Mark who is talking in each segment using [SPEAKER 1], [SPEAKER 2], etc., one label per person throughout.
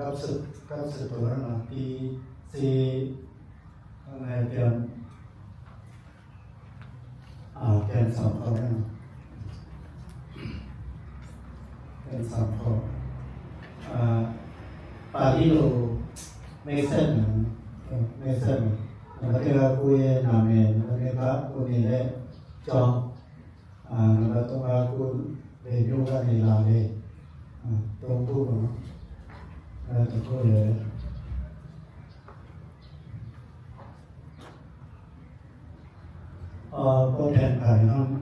[SPEAKER 1] cấp sự tổ là thì ngày tiền tiền sản phẩm này tiền sản phẩm bà đi đồ mê sân nó kêu là vui làm nghề nó kêu là vui nghề đấy cho nó tung ra vui về nhu ra này làm nghề tung vui nó tụi cô để cô thèn phải không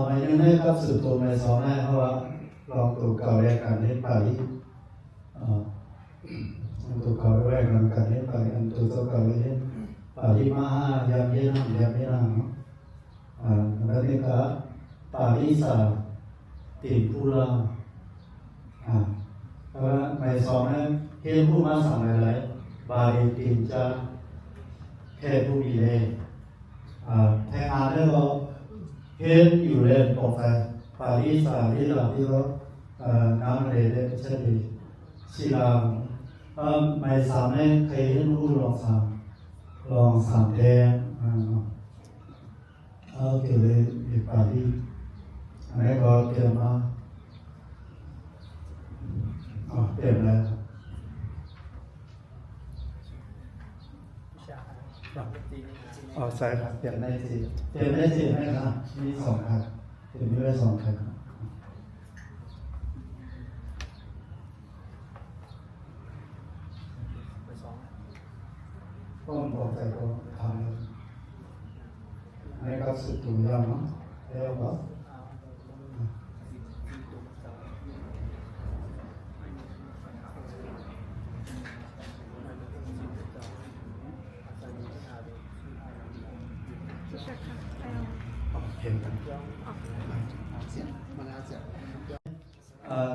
[SPEAKER 1] วันนี้ให้กับสื่อตัวในสองหน้าเพราะว่าลองตัวเก่าแรกกันให้ไปตัวเก่าแรกกันให้ไปอันตัวเก่าให้ไปที่มายามเย็นแล้วนี่ก็ปาริสาติดผู้ล่าเพราะในสองนั้นเห็นผู้มาสั่งอะไรบาลีตินจะแค่ผู้มีเลยแทงงานได้ก็เห็นอยู่เลยบอกไปปาริสาที่เราน้ำเลยได้ใช่ดีศิลาไม่สามารถเคยเห็นผู้ลองสามแทนเกี่ยวเลยอีกปาริอันนี้ก็เตรียมมาเตรียมแล้วใช่ครับเตรียมได้สิให้นะมีสองครับเตรียมได้สองครับก็บอกใจก็ทำเลยอันนี้ก็สุดตัวยังมั้งแล้วก็เห็นกันเ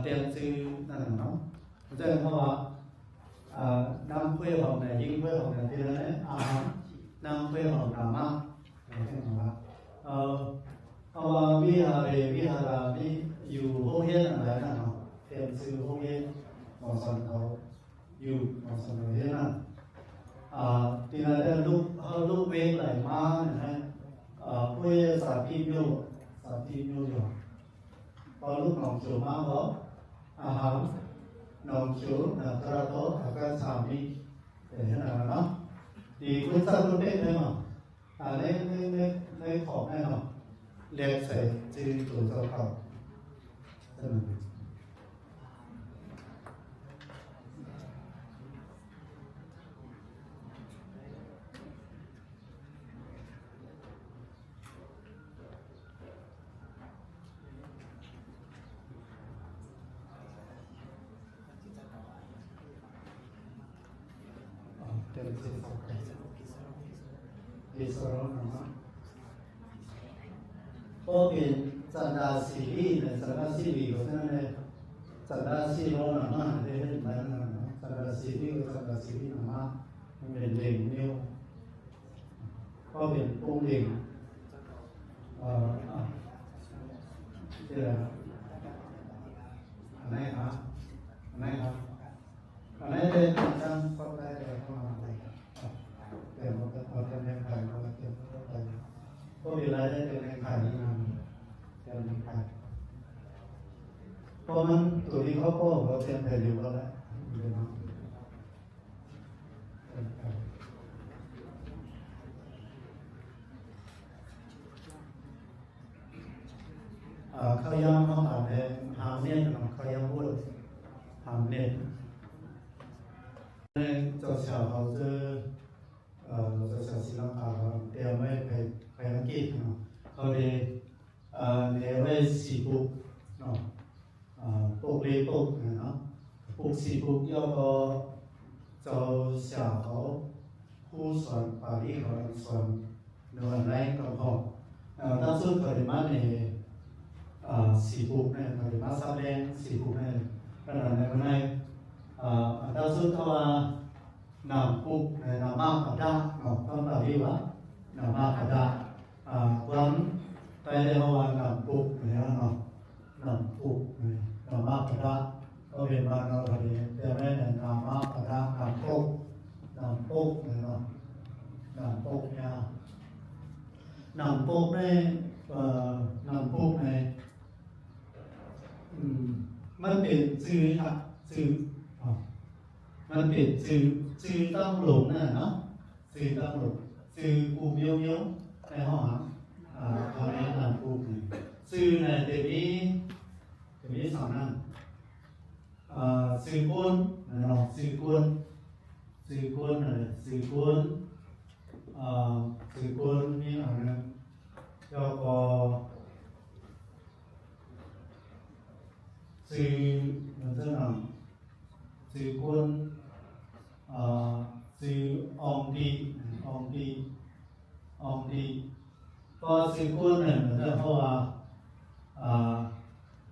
[SPEAKER 1] ตรียมซื้อนั่นเนาะเจอเพราะว่าน้ำเพื่อของไหนยิ่งเพื่อของไหนที่นั่นเนี่ยน้ำเพื่อของน้ำมากเพราะว่าวิหารนี่อยู่ห้องเรียนอะไรนั่นเนาะเตรียมซื้อห้องเรียนมอสันเขาอยู่มอสันเรียนนั่นที่นั่นได้ลูกเวงไหลมาเนี่ยเพื่อสาธิตอยู่พอลูกหนองจูมาเขาอาหารหนองจูนักตระโตอาการสามีเห็นอะไรเนาะดีคุณทราบรู้ได้ไหมมั้งในของแน่นอนเรียกใส่ชื่อตัวเจ้าเขาใช่ไหมก็เป็นสันดาสีเนี่ยสันดาสีดีกว่านั้นเลยสันดาสีโรนนั่นได้ไหมนั่นสั สังกัดสีที่สังกัดสีที่มามันเป็นเหล่งนิ้วก็เป็นปุ้งเหล่งเดี๋ยวอันไหนครับอันไหนครับอันไหนเป็นจังก็ได้เลยเข้ามาเลยเดี๋ยวเราจะเอาเป็นแรงไข่เราจะเก็บเข้าไปก็มีรายได้เป็นแรงไข่นี่นะเป็นแรงไข่เพราะมันตัวนี้เขาก็เราเตรียมแผ่นอยู่แล้วแหละเขายังมาถามหาเนี่ยเขายังพูดหาเนี่ยเจ้าชาวเขาจะเจ้าชาวศรีลังกาเตรียมไว้ไปอังกฤษเนาะเขาเลยเนี่ยไว้สีปุกเนาะปุกเลยปุกเนาะปุกสีปุก要个เจ้าชาวเขาผู้สอนปารีสเขาสอนเนื้อแรงกับเขาตั้งสุดเขาได้มาในสีปุกเนี่ยเขาได้มาแสดงสีปุกเนี่ยขนาดในวันนี้ตั้งสุดเขาว่าnằm cục này là mang cả đa ngọc con bảo đi quá là mang cả đa quán tay đây hoa nằm cục này là ngọc nằm cục này là mang cả đa có việc mà nó là gì cho nên là nằm mang cả đa nằm cục này nó nằm cục nha nằm cục nàyมันเป็นชื่อครับชื่อมันเป็นชื่อตั้งหลงน่ะเนาะชื่อตั้งหลงชื่อกูเมียวในห้องเขาแนะนำกูชื่อในเดี๋ยวนี้สองนั่นชื่อกุนเนาะชื่อกุนชื่อกุนนี่อะไรนะแล้วก็ชื่อมันจะนำชื่อกุนชื่อองดีก็ชื่อกุนเนี่ยมันจะเพราะว่า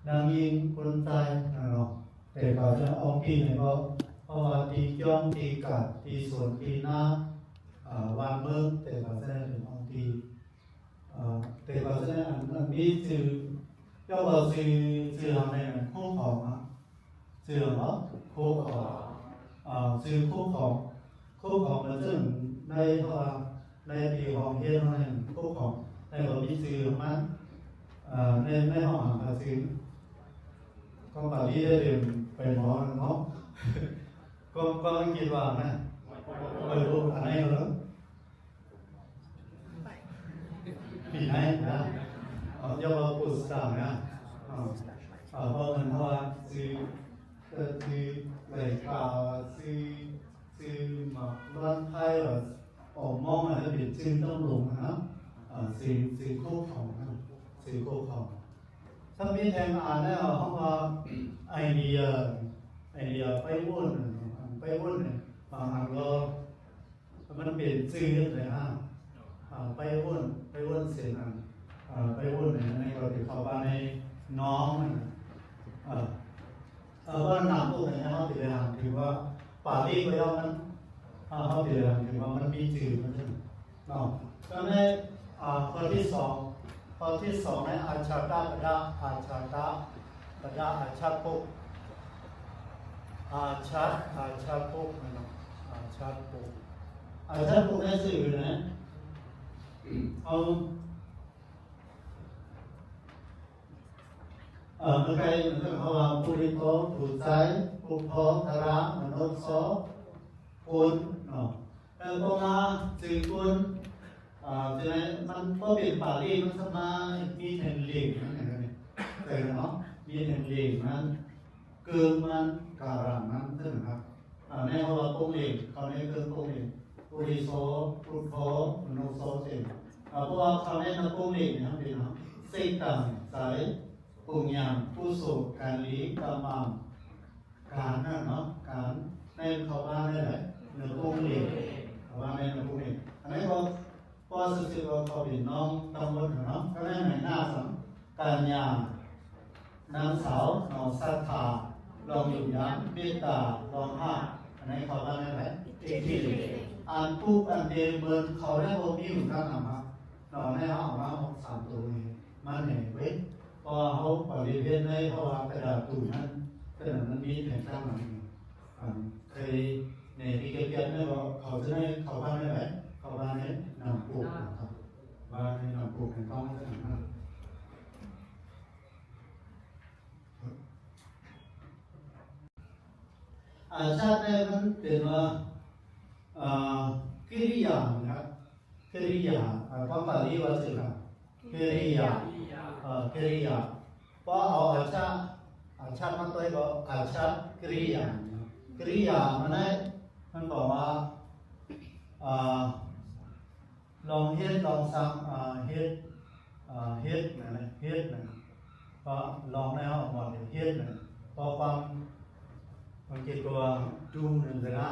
[SPEAKER 1] นางยิงคนตายเนาะแต่เขาจะองดีเนี่ยก็เพราะว่าตีจ้องตีกัดตีสวนตีหน้าวางมือแต่เขาจะได้เป็นองดีแต่เขาจะได้อันนี้ชื่อย่อว่าชื่ออะไรนะคู่ของชื่อเหรอคู่ของชื่อคู่ของมันซึ่งในในปีของเฮียนนั่นคู่ของในบทมีชื่อมันในห้องหาชื่อก็ป่าที่ได้เป็นหมอเนาะก็คิดว่านะไม่รู้อะไรหรอกปีไหนนะเรียกว่าปุสตานะเพราะมันว่าชื่อเลยกาชื่อมาบ้านไทยแบบออกมองอะไรเป็นชื่อต้องลงนะชื่อคู่ของถ้ามีแทงอ่านแล้วเขาว่าไอเดียไปวุ่นเนี่ยบางครั้งก็มันเปลี่ยนชื่อเลยฮะไปวุ่นเสียงไปวุ่นในกรณีเขาบ้านในน้องบ้านน้ำตู้เนี่ยเขาติดเลยถือว่าป่าที่ไปเอานั้นเขาติดเลยถือว่ามันมีชื่อมันใช่ไหมเนาะก็ในข้อที่สองในอาชาตาปดาอาชาปุกอาชาปุกนะอาชาปุกในสื่อนะเมื่อไงเขาว่าผู้ริโภคผู้ใจผู้พอธารามนุษย์โสคุณเนาะแล้วก็มาสื่อคุณฉะนั้นมันก็เป็นป่าลีมันสมามีแห่งเหลี่ยมนั่นเองแต่เนาะมีแห่งเหลี่ยมนั้นเกินมันการันนั้นใช่ไหมครับในเขาว่าปุ้งเหลี่ยมเขาในเกินปุ้งเหลี่ยมผู้ริโภคผู้พอมนุษย์โสเองเพราะว่าเขาในนักปุ้งเหลี่ยมนะครับพี่น้องสิ่งต่างสายปุญญาผู้สุขการลี้กามามการนั่นเนาะการในเขาว่าได้ไหมเนื้อปุ้งเหลี่ยมเขาว่าในเนื้อปุ้งเหลี่ยมอันนี้ก็สื่อว่าเขาเป็นน้องตำรวจเนาะก็ได้ในหน้าสังการยานางสาวน้องศรัทธาลองอยู่ยันเมตตาลองห้า ในเขาว่าอะไรที่อันปุ๊บอันเดเบิร์นเขาได้โมมีอยู่ข้างหลังครับเราได้เอาออกมา3ตัวนี้มันเห็นเว้ยพอเขาปฏิเวทได้เพราะว่ากระดาษตู้นั้นกระดาษมันมีแผ่นข้างหลังเคยในที่เก็บเนี่ยว่าเขาจะได้เขาว่าได้ไหมเขาว่าในนำปลูกนะครับว่าในนำปลูกเป็นต้องได้ไหมชาติได้มันเป็นว่ากิริยานะครับกิริยาภาษาบาลีว่าสิครับกิริยากิริยาเพราะเอาอาชามาตัวก็อาชากิริยากิริยามันบอกว่าลองเฮ็ดลองซ้ำเฮ็ดนะเฮ็ดนะก็ลองแล้วหมดเฮ็ดนะพอความมันเกี่ยวกับดูหนึ่งก็ได้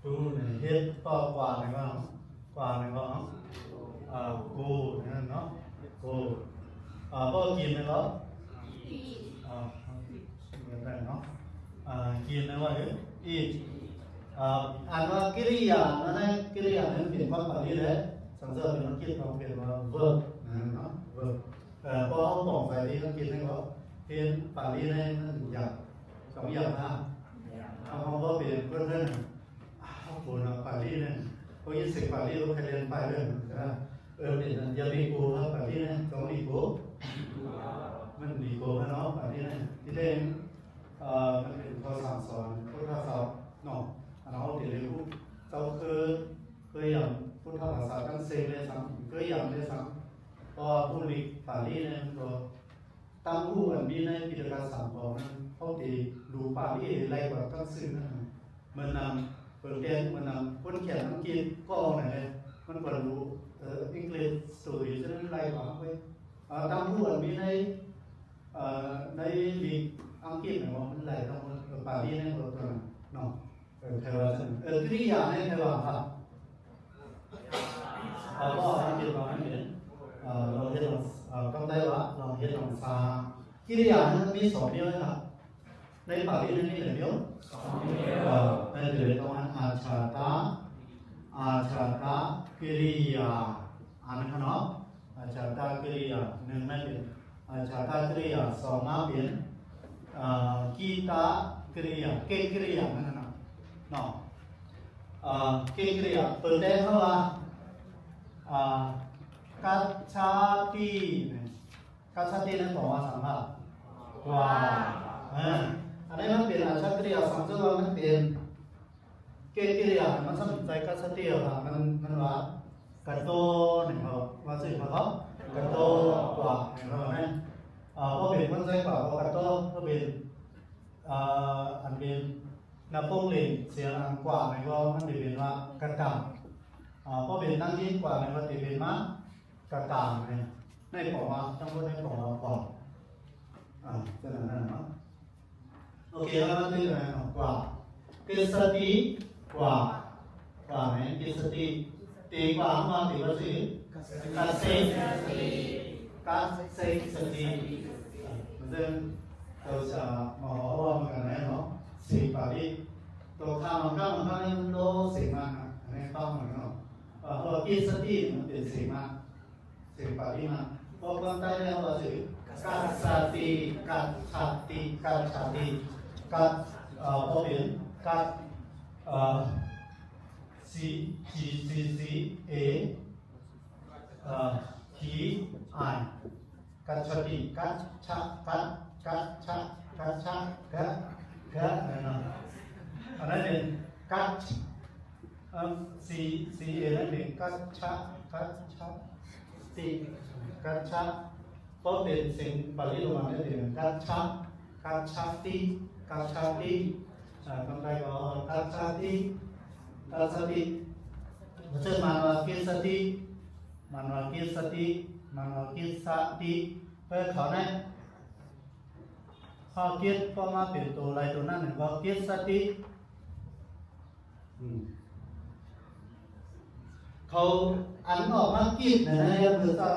[SPEAKER 1] ดูหนึ่งเฮ็ดต่อกว่าหนึ่งก็กูนั่นเนาะกูก็กินนะเนาะเหมือนกันเนาะกินนะว่าอีกอันว่ากิริยานั่นกิริยานั้นเป็นความหมายเลยสังเกตเป็นมันคิดเราเป็นว่า verb เนาะ verb พอเขาบอกไปที่เขาคิดให้เขาเป็นปารีสนั่นอย่าง2อย่างนะเขาก็เป็นเพื่อนเขาพูดว่าปารีสเนี่ยเขายินเสียงปารีสเขาเคยเรียนไปเรื่องนะเป็นยาบีโก้ครับปารีสเนี่ยต้องบีโก้มันบีโก้นะเนาะปารีสเนี่ยที่เล่นมันเป็นข้อสั่งสอนพุทธศาสนาเนาะเราเดี๋ยวรู้เราเคยอย่างพุทธศาสนาตั้งเซนเลยซ้ำเคยอย่างเลยซ้ำพอผู้ลิกปารีสเนี่ยก็ตั้งผู้อันนี้ในกิจการสามของนั้นเขาตีดูปารีสอะไรกว่าตั้งซึ่งนั่นมันนำเปิดแกนมันนำคนเขียนอังกฤษก็เอาไหนเลยมันก็รู้อังกฤษสวยฉะนั้นอะไรกว่าไปตั้งผู้อันนี้ในลีกอังกฤษเนี่ยมันไหลตรงปารีสเนี่ยตัวนั้นเนาะเทวะกิริยาเนี่ยเทวะครับก็อังกฤษเราไม่เห็นเราเห็นต้องได้ว่าเราเห็นลองฟ้ากิริยานั้นมี2เดียวนะครับในปารีสนี่มีเดียวในเรื่องของอาชาตากิริยาอันนั้นเนาะอาชาตากิริยาหนึ่งไม่เป็นอาชาตากิริยา2มาเป็นกีตากิริยาเกกิริยานั่นนะเนาะเกกิริยาเปิดได้เพราะว่ากัจฉาติกัจฉาตินั้นบอกว่าสัมภาษณ์ว่าอันนี้มันเป็นอาชากิริยาสัมซึ่งว่ามันเป็นเกกิริยามันสมใจกัจฉาติว่ามันว่ากระโตนี่เขาว่าสิ่งเขากระโตกว่านี่เขาเนี่ยพอเป็นมันใจกว่ากระโตก็เป็นอันเป็นนับพงเล่งเสียงอันกว่านี่ก็มันเป็นว่ากระตังพอเป็นนั่งยิ่งกว่านี่ก็จะเป็นมากระตังเนี่ยในบอกว่าต้องพูดในบอกว่าก่อนจะนั่นนั่นเนาะโอเคแล้วมันคืออะไรกว่ากิสติกว่าไหมกิสติตีกว่ามาตีว่าสิกัสเซสติซึ่งเราจะมาว่ามันกันเนาะสิ่งปารีตัวข้ามนี่มันโลสิ่งมากอันนี้ต้องเหมือนกันพอกิสติมันเป็นสิ่งมากสิ่งปารีมาพอคนใต้เนี่ยว่าสิกัสสติกัจฉาติพอเป็นกัสซีเอทีไอกัจฉาติกัจฉาอันนั้นเป็นกัจซีเอนั่นเป็นกัจฉาติกัจฉาเพราะเป็นสิ่งปริโภคนั่นเองกัจฉาติคำไทยก็กัจฉาติซึ่งมันว่ากิสติเพื่อเขาเนี่ยพอคิดก็มาเป็นตัวอะไรตัวนั้นหนึ่งก็กิสติเขาอันออกมากินนะคือซา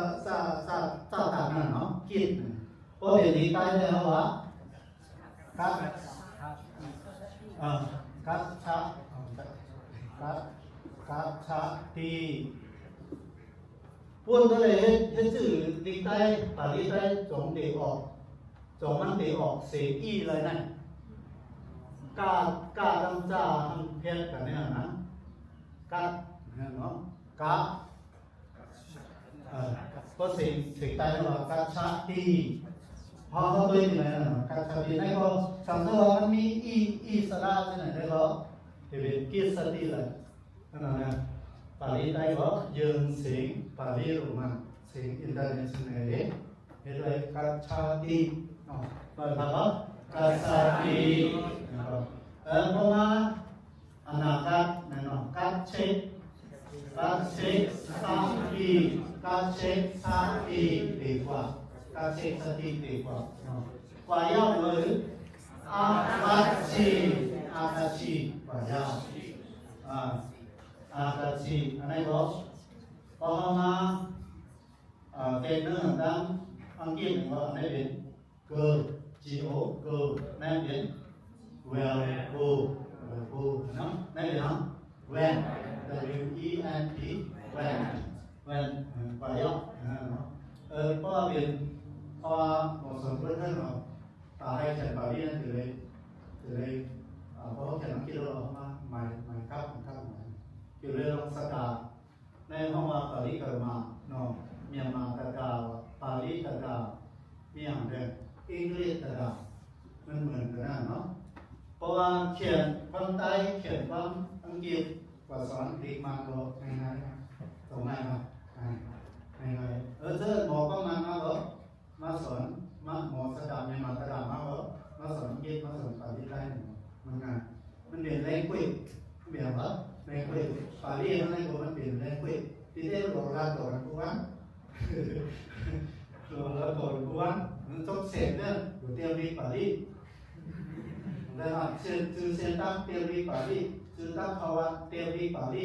[SPEAKER 1] ตานเนาะกินเพราะเป็นดีใต้เลยว่ากัจฉา กัจฉติพูดตัวเลยเฮ็ดชื่อลิงใต้ปาลีใต้จงเตออกจงมันเตออกเสียอีเลยนั่นกาดังจ้าทำเพี้ยนกันเนี่ยนะกัดเนาะกะก็สิ่งใต้เรากัจฉติพอเขาด้วยนี่นะกัจฉตินั่นก็สังเกตว่ามันมีอีสระใช่ไหมได้ก็เป็นกิสติเลยนั่นนะปาลีใต้ก็ยืนเสียงปาลีออกมาเสียงอินเตอร์เนชั่นแนลเห็นเลยกัจฉติเนาะเปิดมาก็กัจฉตินะครับเพราะว่าอนาคตนั่นเนาะกัจเชสังอีกัจเชสังอีดีกว่ากัจเชสังอีดีกว่าเนาะกว่ายาวเลยอากัจฉิกว่ายาวอากัจฉิอันนี้ก็พอมาเป็นเรื่องดังอังกฤษว่าอันนี้เป็น girl G-O girl นั่นเป็น well go เนาะนั่นเป็น when W-E-N-T when กว่ายาวเนาะเพราะว่าเป็นเพราะว่าหมอสมบูรณ์ท่านเราตาให้เขียนบาลีนั่นคือเลยเพราะเขียนอังกฤษเราออกมาหมายครับคือเรื่องสกาในห้องว่าปาลีเกิดมาเนาะเมียนมาตะกาปาลีตะกาเมียนเรื่องอังกฤษตะกามันเหมือนกันเนาะเพราะว่าเขียนคนไทยเขียนคนอังกฤษภาษาอังกฤษมาก็ง่ายๆตรงไหนมาง่ายๆเจอหมอก็มาก็มาสอนหมอสดาเมียนมาตะกามาก็มาสอนอังกฤษมาสอนปาลีได้มันง่ายมันเรียนแรงคุยเบียร์ว่าแรงคุยปาลีมันแรงคุยมันเปลี่ยนแรงคุยที่ได้โดนการโดนกูวันโดนกูวันมันต้องเสพเนี่ยอยู่เตรียมรีปาลีได้ไหมชื่อเซนตั้งเตรียมรีปาลีชื่อตั้งภาวะเตรียมรีปาลี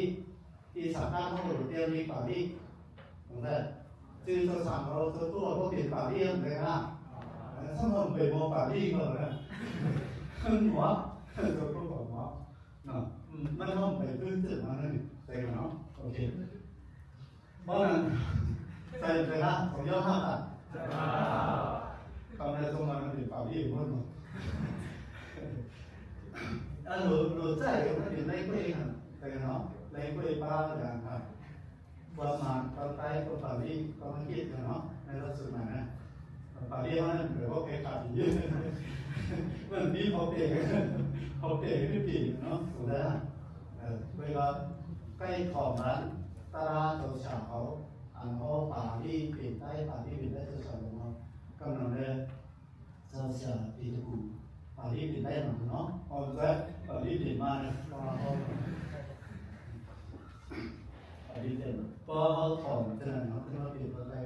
[SPEAKER 1] ที่สามตั้งเขาอยู่เตรียมรีปาลีตรงนั้นชื่อตัวสั่งเราตัวพวกเปลี่ยนปาลีเลยนะถ้ามันเป็นโมปาลีก็เลยหัวตัวพวกหัวเนาะมันต้องไปพื้นที่มาเนี่ยใช่ไหมเนาะโอเคเพราะนั้นใส่ไปละผมย่อห้าบาทคำในสมัยนั้นเป็นปาลีหมดหนูใจมันอยู่ในกล้วยนะใช่ไหมเนาะในกล้วยปลาอย่างครับประมาณตอนใต้ตัวปาลีก็มันคิดกันเนาะในลักษณะนั้นปาลีมันหรือว่าเพคาดีเยอะมันมีเขาเปย์ไม่ปีเนาะถูกแล้วเวลาใกล้ขอบนั้นตาตัวฉาเขาอันเขาปาลีเปลี่ยนได้ปาลีเปลี่ยนได้ตัวฉาลงมากำลังเลยเจ้าเสียปีตะกูปาลีเปลี่ยนได้หนักเนาะเอาแล้วปาลีเปลี่ยนมาเนี่ยปาลีเปลี่ยนพอเขาถอนเท่านั้นเนาะที่ว่าเปลี่ยนตัวได้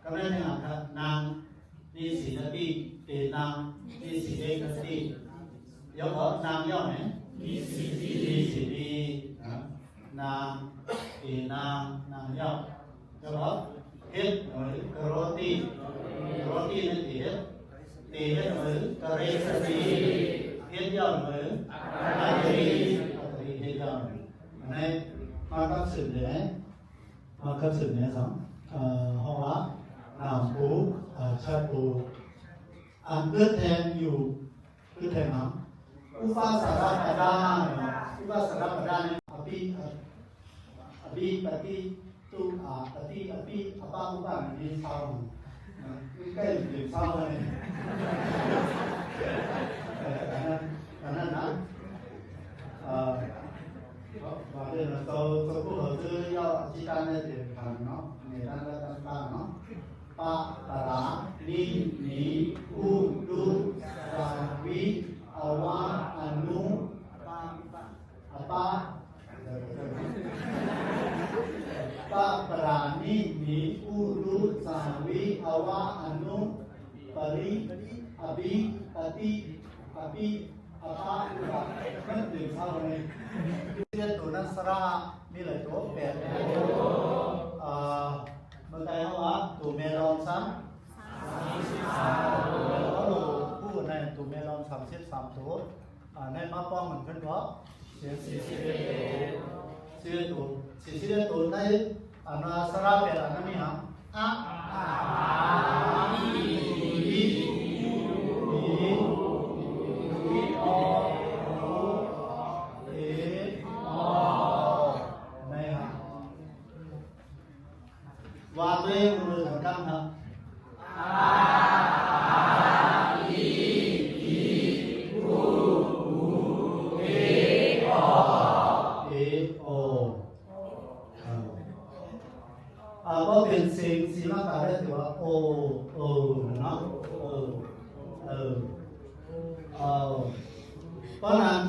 [SPEAKER 1] ก็ไม่ได้นะครับนางนี่สีนาทีนางนี่สีเอกสียกนางย่อไหมนี่สีดีนางนางย่อยกเฮ็ดหรือกรอตีนั่นเฮ็ดหรือกระเรสตีเฮ็ดย่อหรืออัตรีเฮ็ดย่อในมากับสืบเลยมากับสืบเนี่ยครับห้องละนามปูชาปูอันเลือดแทนอยู่เลือดแทนน้ำอุปาสระปดาเนี่ยอภิปฏิตุปฏิอปาอุปานี่เศร้าใกล้ถึงเศร้าเลยอันนั้นนะว่าเรื่องเราพูดถึงย่อจิตาเนี่ยเดี๋ยวกันเนาะเนี่ยด้านต่างๆเนาะปะตระนินีอุดุสาวิอวะอนุปะปะตระนินีอุดุสาวิอวะอนุปริอภิปฏิอปะนั่นถึงเท่าไหร่เรียนตัวนัสระมีหลายตัวแปดเมื่อไงว่าตัวเมลอนซ้ำเขาดูผู้ในตัวเมลอน33ตัวในมาป้องเหมือนกันก็ 41ตัวในอันว่าสระเป็นอันนั้นนี่ฮะอะว่าตัวเองมือถึงกันครับก็เป็นเสียงสีร่างกายได้ถือว่าโอเนาะเพราะนั้น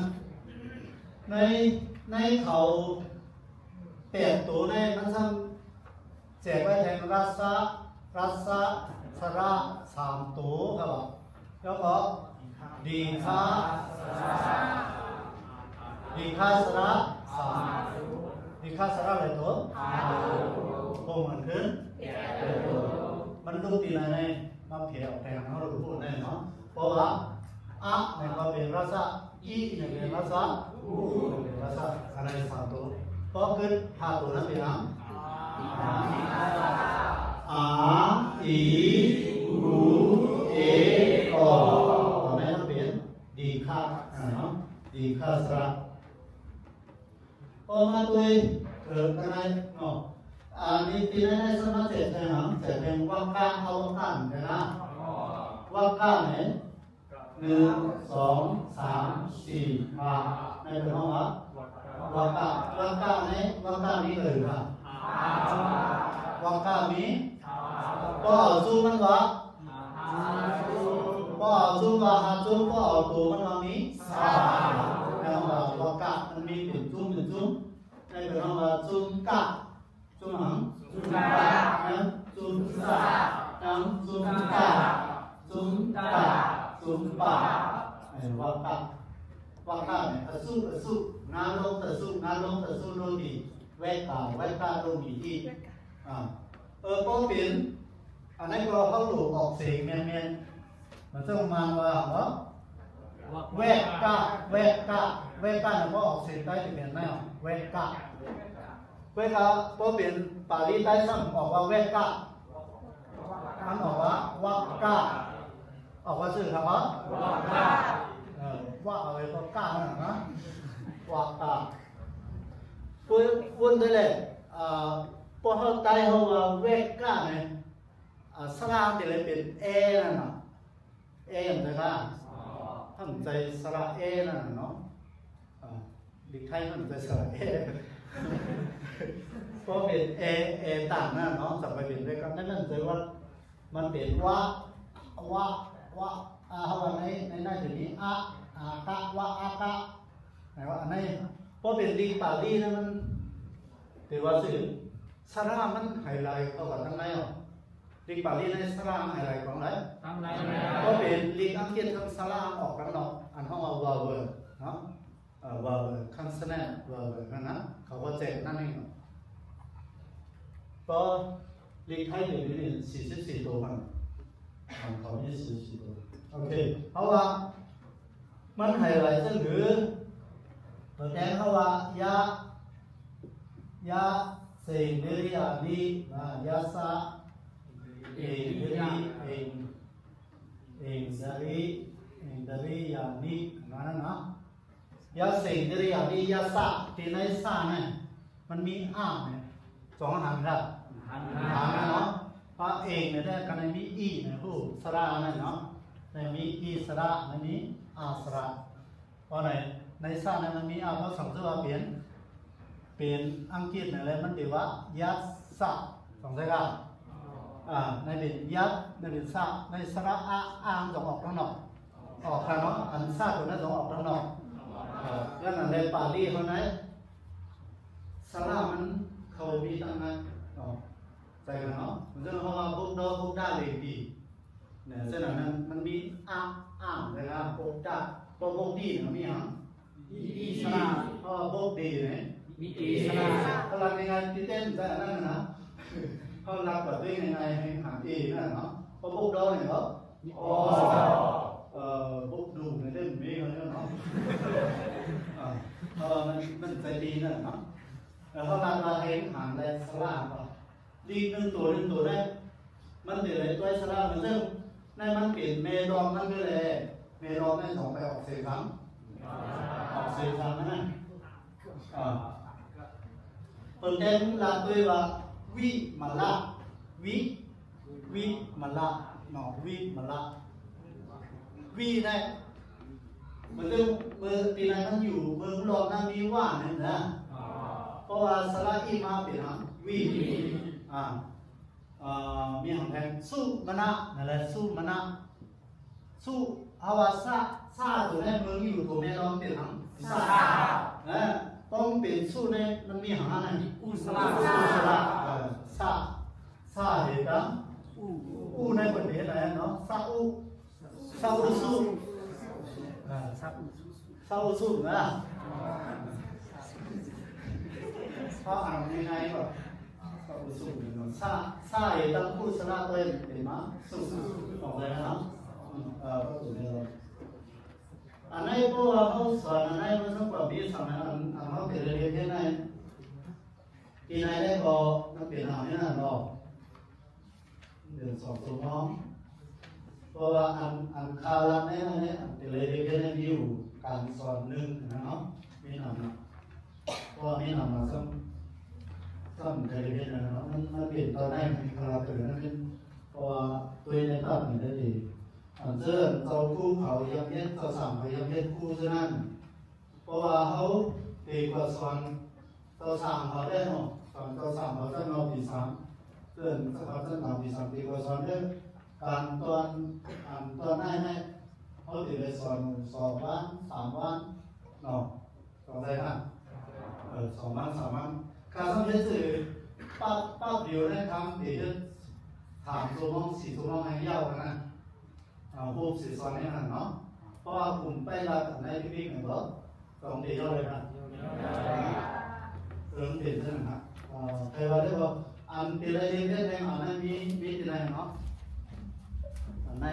[SPEAKER 1] ในเขาแปดตัวในมันซ้ำแจกไว้แทนรัสสระ3ตัวครับแล้วก็ดีค่าสระ3ดีค่าสระอะไรตัวพวกมันขึ้นมันดูตีอะไรมาเพียวแต่เราพูดได้เนาะเพราะว่าอะในความเป็นรัสอีในเป็นรัสอะไร3ตัวเพราะขึ้น5ตัวนั้นเป็นอะอาอีอูเออตอนนี้มันเป็นดีค่าเนาะดีค่าสระพอมาตัวกันไหนเนาะนี่ตีในสมาธิใช่ไหมจะเป็นว่างก้างเอาว่างก้างนะว่างก้างเนี่ย1 2 3 4 5ในเป็นห้องว่างก้างเนี่ยว่างก้างนี้เลยครับว่างก้างนี้ก็เอาซูมันวะก็เอาซูวะหาซูก็เอาตัวมันวะนี้แล้วว่างก้างมันมีเป็นซูในเป็นห้องว่าซูก้าซูหนังซูกาซูสานังซูกาซูป่าว่างก้างเนี่ยสู้งานลงแต่สู้โรดีเวกาโรดีที่ก็เป็นอันนี้ก็เขาหลุดออกเสียงเมียนมันต้องมาว่าเวกาเนี่ยก็ออกเสียงใต้จะเป็นแนวเวกาก็เป็นปารีใต้ซ้ำออกว่าเวกามันออกว่าวักกาออกว่าชื่อครับว่าว่าอะไรก็กานะวักกาพูดได้เลยพอเขาใต้เขาว่าเวกาเนี่ยสระที่เลยเป็นเอนั่นน่ะอย่างไรกันท่านใจสระเอนั่นเนาะดิไทยท่านใจสระเอก็เป็นเอต่างนั่นเนาะจะไปเป็นด้วยกันนั่นใจว่ามันเป็นว่าเขาว่าในหน้าจุดนี้อากะว่าอากะไหนว่าอันนี้เพราะเป็นดิปาลีนั่นมันถือว่าสื่อสระมันไฮไลท์เข้ากับทั้งในอ่ะลิงปาลีในสลามอะไรของไหนก็เป็นลิงอังกฤษทั้งสลามออกกันเนาะอันห้องว่าวาเวอร์เนาะวาเวอร์คันสแนนวาเวอร์นั่นนะเขาก็แจกนั่นเองก็ลิงไทยอยู่ที่44ตัวมันของเขา24ตัวโอเคเพราะว่ามันไฮไลท์หรือตัวแทนเขาว่ายาเซนเดริอาลียาซาเองdari yani manaนะยาเสงdari yani ยาสะที่ในสะเนี่ยมันมีอ่างเนี่ย2หางครับหางเนาะเพราะเองเนี่ยได้กันในมีอีเนี่ยผู้สระเนี่ยเนาะในมีอีสระในมีอาสระเพราะในสะเนี่ยมันมีอาเพราะ2ตัวเปลี่ยนอังกฤษเนี่ยเลยมันเรียกว่ายาสะ2ตัวครับในเป็นยักษ์ในเป็นซาในสระอ่างต้องออกข้างนอกออกข้างนอกอันซาตัวนั้นต้องออกข้างนอกแล้วนั่นในปารีเขาไหนสระมันเขามีตั้งนั้นใจกันเนาะมันจะเพราะว่าพวกเราพวกได้เลยดีเนี่ยเส้นนั้นมันมีอ่างนะครับพวกได้พวกดีมันมีอีสระเพราะพวกดีเนี่ยมีอีสระพลังในงานที่เต้นใจนั่นนะเขารับแบบด้วยยังไงให้หาเองนั่นเนาะเพราะพวกเราเนี่ยเขาพวกดูในเล่มนี้เขาเนี่ยเนาะ เพราะมันใจดีนะเนาะแล้วเขามาเห็นหางได้สลากดีหนึ่งตัวได้มันเดี๋ยวเลยตัวสลากมันซึ่งในมันเปลี่ยนเมรอมนั่นก็เลยเมรอมนั่นสองไปออกเสียงครั้งออกเสียงครั้งนั่นเปิดเต็มลาตัวว่าวิมาละวิมาละเนาะวิมาละวิได้เมื่อปีนั้นมันอยู่เมืองรอนั้นมีว่าเนี่ยนะเพราะว่าสระอีมาเป็นวิมีหางแทงสู้มณะนั่นแหละสู้มณะสู้ฮาวาซาตัวนี้เมืองอยู่ตัวแม่ร้องเป็นหางซาต้องเป็นสู้ในมันมีหางอะไรอุสระซาเหตุการณ์อูในประเทศอะไรเนาะซาอูสู้ซาอูสู้นะเพราะอ่านยังไงแบบซาอูสู้เนาะซาเหตุการณ์อุสระตัวเป็นมาสู้ออกเลยนะก็ถูกแล้วอันนี้พวกเขาสอนอันนี้มันต้องแบบมีสมัยอันเขาเปลี่ยนเรียนแค่ไหนที่ไหนได้ก็นักเปลี่ยนหาไม่นานหรอกเดือนสองสมองเพราะว่าอันคาราเนี่ยเปลี่ยนเรียนแค่ไหนมีอยู่การสอนหนึ่งนะเนาะไม่นานเพราะไม่นานมาซ้ำเรียนนะเนาะมันเปลี่ยนตอนไหนมันคาราเปลี่ยนนั่นเป็นเพราะว่าตัวในภาพมันได้ดีอันเชิญเจ้าคู่เขายังเย็นเจ้าสั่งเขายังเย็นคู่ฉะนั้นเพราะว่าเขาตีกว่าสอนเจ้าสั่งเขาได้เนาะสอนเจ้าสั่งเขาจะนอนปีสามเชิญเขาจะนอนปีสามตีกว่าสอนเรื่องการตอนให้เขาตีไปสอน2 วัน 3 วันเนาะต้องได้นะ2 วัน 3 วันการสอนเยอะสื่อป้าเดียวได้ทำตีจะ3 ชั่วโมง 4 ชั่วโมงให้ยาวนะผู้สื่อสารในนั้นเนาะเพราะว่าผมไปลาจากในที่วิ่งหนึ่งรถต้องเดียวเลยนะเรื่องเดียวใช่ไหมครับใครว่าได้บอกอันที่ไรเรียนได้แทงอันนั้นมีที่ไหนเนาะอันไหน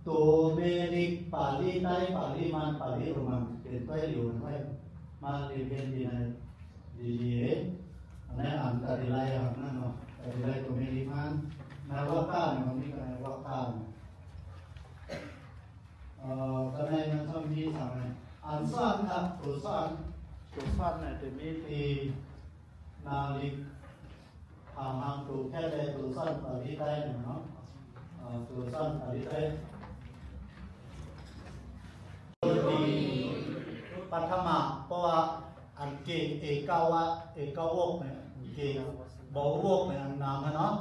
[SPEAKER 1] ตัวเมริกปาลีไต้ปาลีมันปาลีโรมันเป็นตัวอยู่ไว้มาเรียนที่ไหนดีอันนั้นอันตัดที่ไรอันนั้นเนาะdari pemilihan nawakan memiliki nawakan karena yang kami sama ansan tak perusahaan itu mesti nalik hang tu kaya perusahaan paritai no perusahaan paritai di Pathama เพราะว่าอันเกเอกาวะเอกาวกเนี่ยเกบอกวกเป็นนามเนาะ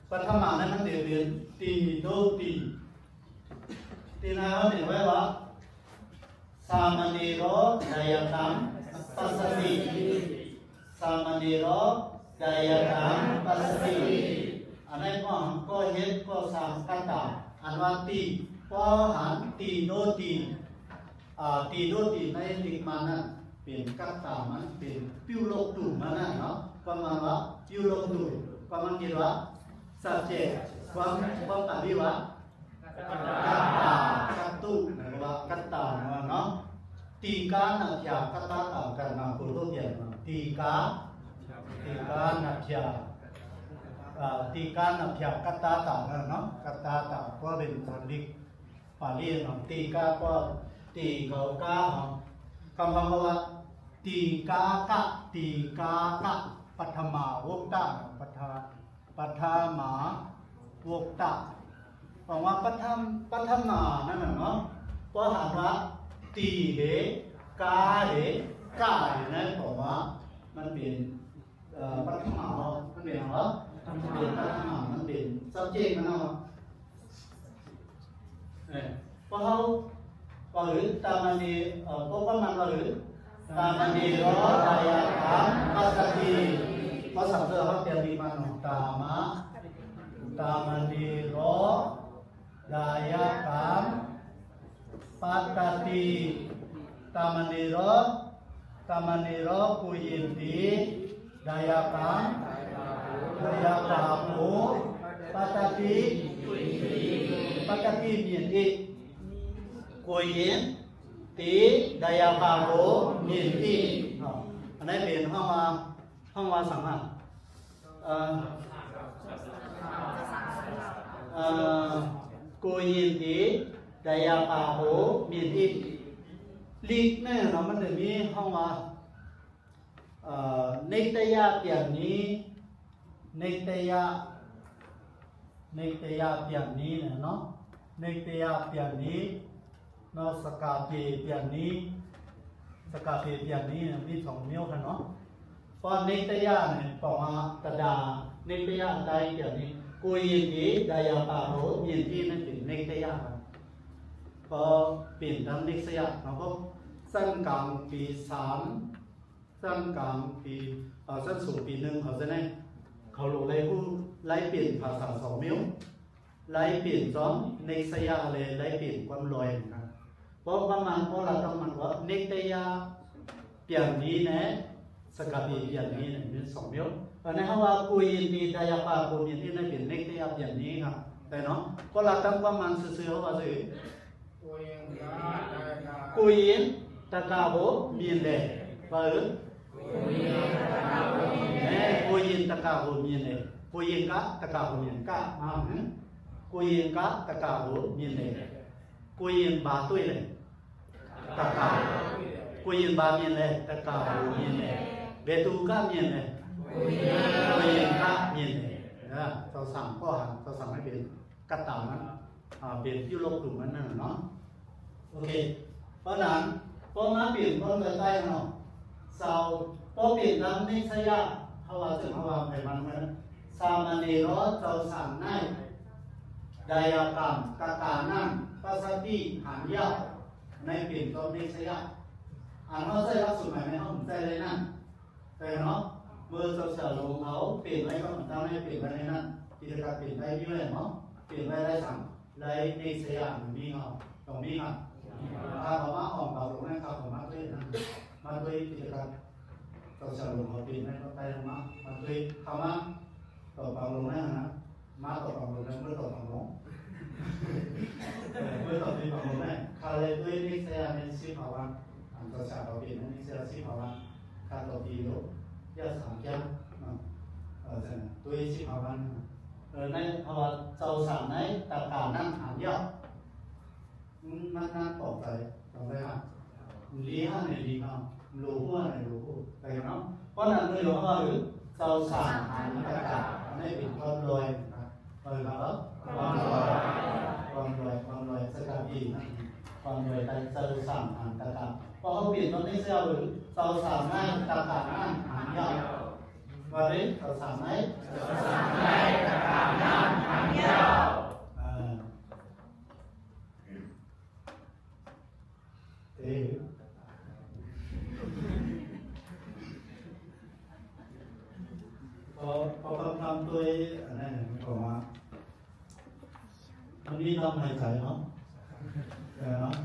[SPEAKER 1] ปัทมานั้นมันเรียนตีโดตีนาเขาเนี่ยไว้ว่าสามัญโรดายตัมปัสสติสามัญโรดายตัมปัสสติอันนี้ก็เห็นก็สามกันตาอันว่าตีก็หันตีโดตีในลิกมันนั่นเป็นกัตตามันเป็นปิวโลกตูมันนั่นเนาะประมาณว่าปิวโลกตูประมาณกี่ว่า subject ความตาดีว่ากัตตากัตตุนะว่ากัตตาเนาะตีกานัจฉากัตตาต่างกันมาโคโลเดียนตีกานัจฉากัตตาต่างกันเนาะกัตตาต่างก็เป็นสันลิกปาลีเนาะตีกาก็ตีเขากาคำว่าตีกากะปัทมาวกตะปัทมาวกตะแปลว่าปัทมานั่นน่ะเนาะเพราะหากว่าตีเหกาเหกาเนี่ยนะบอกว่ามันเป็นปัทมามันเป็นอะไรมันเป็นปัทมามันเป็น subject มันเนาะเพราะเขาก็หรือตามันดีพวกมันก็หรือตามันดีร้อดายะถามปัสสติภาษาเสือเขาเตรียมดีมาหนุตามันดีร้อดายะถามปัสสติตามันดีร้อปุยินติดายะถามปูปัสสติมีนติ กุยยินตีดายาปาโหมินที่อันนี้เป็นห้องว่าสังมากุยยินตีดายาปาโหมินที่ลีกเนี่ยเรามันจะมีห้องว่านิตยาเปียนนี้นิตยาเปียนนี้เนี่ยเนาะนิตยาเปียนนี้เนาะสกาเปียนนี้สกาเปียนนี้มีสองนิ้วกันเนาะเพราะนิตยาเนี่ยปองตะดานิตยาใดเปียนนี้กุยยินดีดายาปาโหยินที่นั่นเป็นนิตยาพอเปลี่ยนทั้งนิตยาเราก็สั้นกลางปี3สั้นกลางปีสั้นสูงปี1เขาจะได้เขาลงไล่ผู้ไล่เปลี่ยนภาษา2นิ้วไล่เปลี่ยนซ้อมนิตยาเลยไล่เปลี่ยนความลอยนะเพราะประมาณเพราะเราต้องมันว่านิตยาเปลี่ยนนี้นะสกัดเปลี่ยนนี้เนี่ยเป็น2นิ้วอันนี้เขาว่ากุยมีดายาปากุยที่นั่นเป็นนิตยาเปลี่ยนนี้ครับแต่เนาะเพราะเราต้องประมาณซื่อๆว่าซื่อกุยตะกาโบมีนเลยเปิดกุยตะกาโบมีนเลยกุยกะตะกาโบมีนกะมากุยกะตะกาโบมีนเลยกุยบาตุยเลยตะกากุยบามีนเลยตะกาโบมีนเลยเบตูกะมีนเลยกุยกะมีนเลยนะเราสั่งก็หันเราสั่งให้เป็นกระต่ายนั้นเป็นยุโรปกลุ่มนั้นเนาะโอเคเพราะนั้นพอมาเปลี่ยนคนใต้เนาะสาวพอเปลี่ยนน้ำนิสยาเขาว่าถึงเขาว่าไปมันเหมือนสามัญเนรเจ้าสั่งในดายากรรมกาตานั่นปัสสติหันยาในเปลี่ยนตัวนิสยาเขาใช้ลักษณะไหนเขาใช้เลยนั่นแต่เนาะเมื่อเจ้าเสือลงเขาเปลี่ยนอะไรก็ทำให้เปลี่ยนไปในนั้นกิจการเปลี่ยนได้เยอะเนาะเปลี่ยนไปได้สั่งได้นิสยามีเขาตรงนี้ครับถ้าเขามาออกเราลงให้เขามาด้วยนะมาด้วยกิจการเราจะลงเขาปีนให้เขาไปมาด้วยเขามาต่อเราลงให้นะมาต่อเราลงให้เมื่อต่อเราลงเมื่อต่อปีเราลงให้เขาเลยด้วยนิสัยในสิ่งเขาว่าเราจะเราปีนในสิ่งสิ่งเขาว่าการต่อปีโลยาสามแก้วใช่ไหมด้วยสิ่งเขาว่าในเขาว่าเจ้าสามในตะการนั่งหางยอดมันน่าตกใจตรงไหนฮะลีฮะในลีเขาลูหัวในลูหัวไปเนาะเพราะนั้นเลยว่าหรือเจ้าสามหันตะการไม่เป็นความลอยนะครับความลอยสกัดอีนะความลอยแต่เจ้าสามหันตะการพอเขาเปลี่ยนตอนนี้เจ้าหรือเจ้าสามในตะการนั่นหันยาวว่าดิเจ้าสามในตะการนั่นหันยาวพอทำตัวอะไรเนี่ยผมว่ามันมีลมหายใจเนาะเนาะ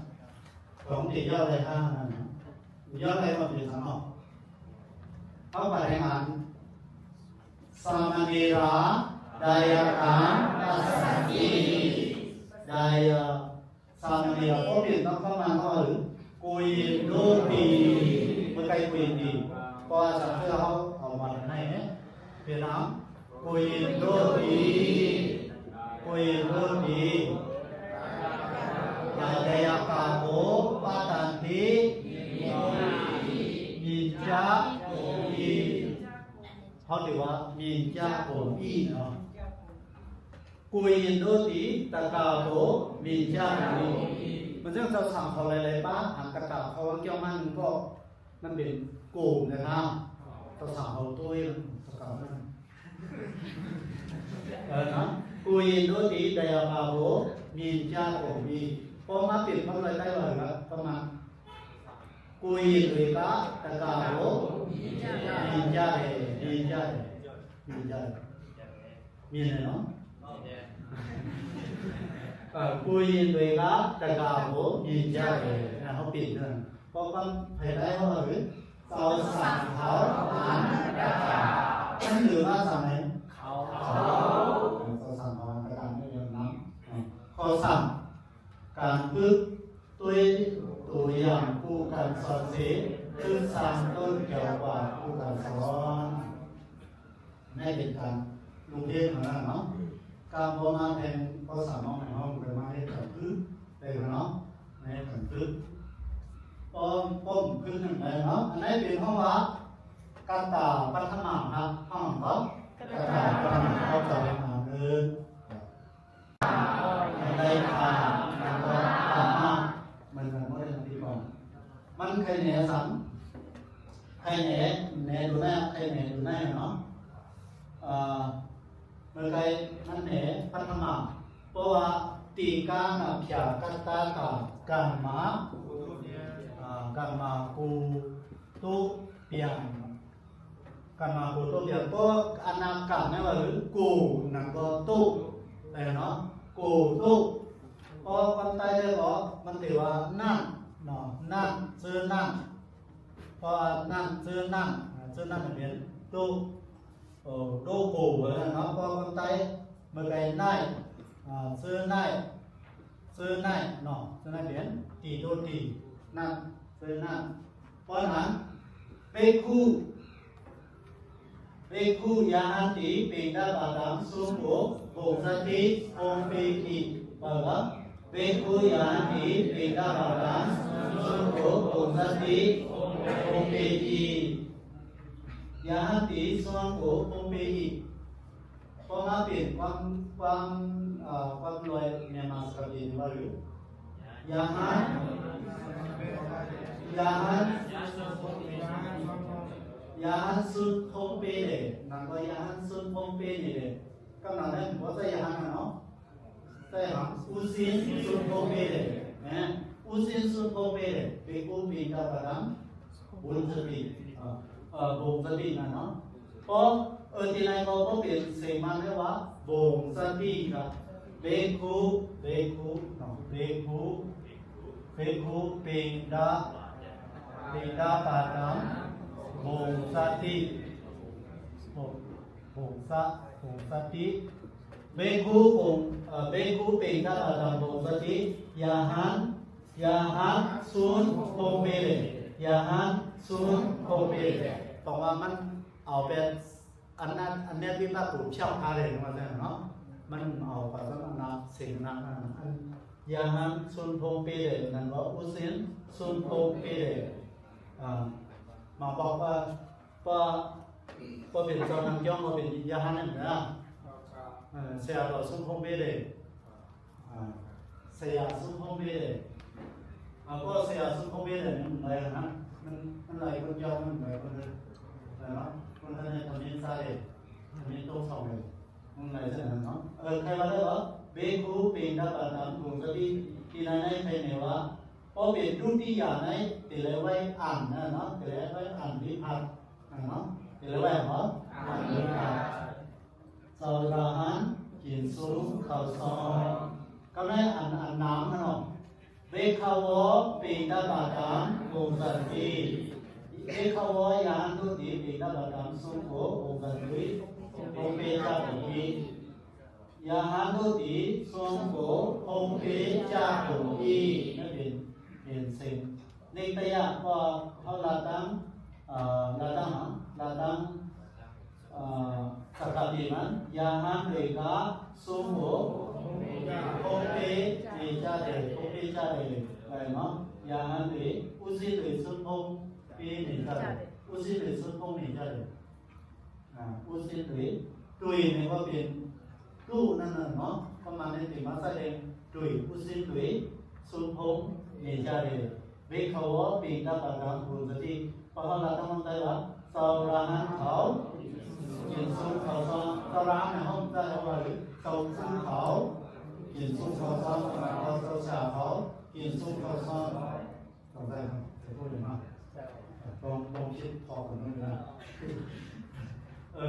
[SPEAKER 1] ของที่ย่ออะไรข้างนั้นย่ออะไรมาเป็นสังหรณ์เข้าไปในงานสามัญเนราดายการปัสสันติดายสามัญเนราก็เปลี่ยนต้องเข้ามาเขาหรือกุยโลดีเมื่อไกลกุยดีก็อาจารย์เพื่อเขาเอามาในเนี่ยเป็นน้ำกุยโลดีกุยโลดียายากาโมปาตันติมินจาโกอีเขาถือว่ามินจาโกอีเนาะกุยโลดีตะกาโตมินจาโกอีมันซึ่งเราสั่งเขาอะไรบ้างหันตะกาเขาเกี่ยวมันก็มันเป็นกลุ่มนะครับเราสั่งเขาตัวตะกานะกุยโนติดายาภาโวมีญาโกมีพอมาติดมันเลยได้เลยครับประมาณกุยหรือกะตะกาโวมีญามีญามีอะไรเนาะกุยหรือกะตะกาโวมีญานะเขาปิดนั่นพอมันให้ได้เขาหรือเราสั่งเขาอ่านตะกานั่นหรือว่าสั่งไหนเขาสั่งเขาการไม่ยอมน้ำเขาสั่งการพึ่งตัว ให้เป็นการลงเทศของเราเนาะการพอมาแทนภาษาน้องในห้องเป็นมาให้กับพื้นเป็นเนาะในกับพื้นป้อมพื้นหนึ่งเลยเนาะอันนี้เป็นห้องวัดกาตาปัทมาครับห้องเขากาตาปัทมาเขาจะไปหาเดินในป่าแล้วก็ป่ามันก็ไม่ได้ที่ก่อนมันใครเหนือสังใครเหนือดูหน้าใครเหนือดูหน้าเนาะเมื่อไงนั่นเหนือพัฒนาเพราะว่าตีการเพียกัตตาการมากูตุเปียงการมากูตุเปียงก็อนาคตนี่ว่าหรือกูนั่นก็ตุแต่เนาะกูตุพอคนไทยเลยบอกมันถือว่านั่งเนาะนั่งซื้อนั่งพอนั่งซื้อนั่งมันเป็นตุโดกูเนาะพอคนไทยเมื่อไงได้ซื้อได้เนาะซื้อได้เป็นตีโดตีนั่งซื้อนั่งเพราะนั้นเบคูยาหันติเป็นดาบดามสุโขโภสติองเปกิเปล่าเบคูยาหันติเป็นดาบดามสุโขโภสติองเปกิยาหันติสุโของเปกิพอมาเป็นความรวยเนี่ยมาสกัดดีว่าหรือยาหันสุดพงเปเลยนั่นก็ยาหันสุดพงเปนี่เลยกำลังนั้นว่าใส่ยาหันเนาะใส่หันอุสินสุดพงเปเลยนะอุสินสุดพงเปเลยเปกูปีกาบดังบุญสติบุญสตินั่นเนาะเพราะที่ไหนเขาก็เป็นเสมาเรียกว่าบุญสติครับเปกูเนาะเปกูเป็นดาบดังโหสติโหสติเบคูเป็นดาบดังโหสติยาหันซุนโคเมเลยาหันซุนโคเมเลเพราะว่ามันเอาเป็นอันนี้ที่ป้าปู่เช่าพาเลยมาแล้วเนาะมันเอาภาษาอันนั้นสิ่งนั้นยาหันซุนโคเมเลนั่นว่าอุสินซุนโคเมเลมาบอกว่าเป็นเจ้านางย่องมาเป็นยาหันนั่นนะเสียเราซุ่มพงเบเลยเสียซุ่มพงเบเลยก็เสียซุ่มพงเบเลยมันอะไรนะมันอะไรคนย่องมันอะไรคนนั้นเนาะคนนั้นคนนี้ใส่คนนี้ต้องส่งเลยมันอะไรเช่นนั้นเนาะใครว่าได้หรอเบคูเป็นดาบดามกรุงศรีที่ไหนใครเนี่ยว่าพอเป็นรุ่นที่อย่างไหนติเลยไว้อ่านนะเนาะติเลยไว้อ่านวิพัฒน์เนาะติเลยไว้เหรออ่านวิพัฒน์สาวราหันกินสูงข้าวซอยก็ได้อ่านน้ำนะเนาะเบคาวอเป็นดาบดามกรุงศรีเบคาวอยานทุติเป็นดาบดามสุโขกรุงศรีโอเปจาติยาหันทุติสุโขโอเปจาตินั่นเป็นสิ่งในตัวอย่างว่าเขาลาดังสักการะมันยาหันเอกาสุโขโอเปจาติอะไรเนาะยาหันเอกอุสิตสุโขปีนี่จ้าอุสิตสุโขนี่จ้าอุสิตตุยนี่ก็เป็นตู้นั่นเนาะประมาณนี้ถึงมาแสดงตุยอุสิตสุโขนี่จ้าเบคาวะเป็นดาบดังกรุงศรีพอเราตั้งใจว่าสาวราหันเขากินซุปข้าวซอยสาวราหันห้องใจว่าหรือสาวซุปเขากินซุปข้าวซอยสาวชาเขากินซุปข้าวซอยต้องได้ครับจะพูดอย่างนั้นลองคิดพอกันมั้ยนะ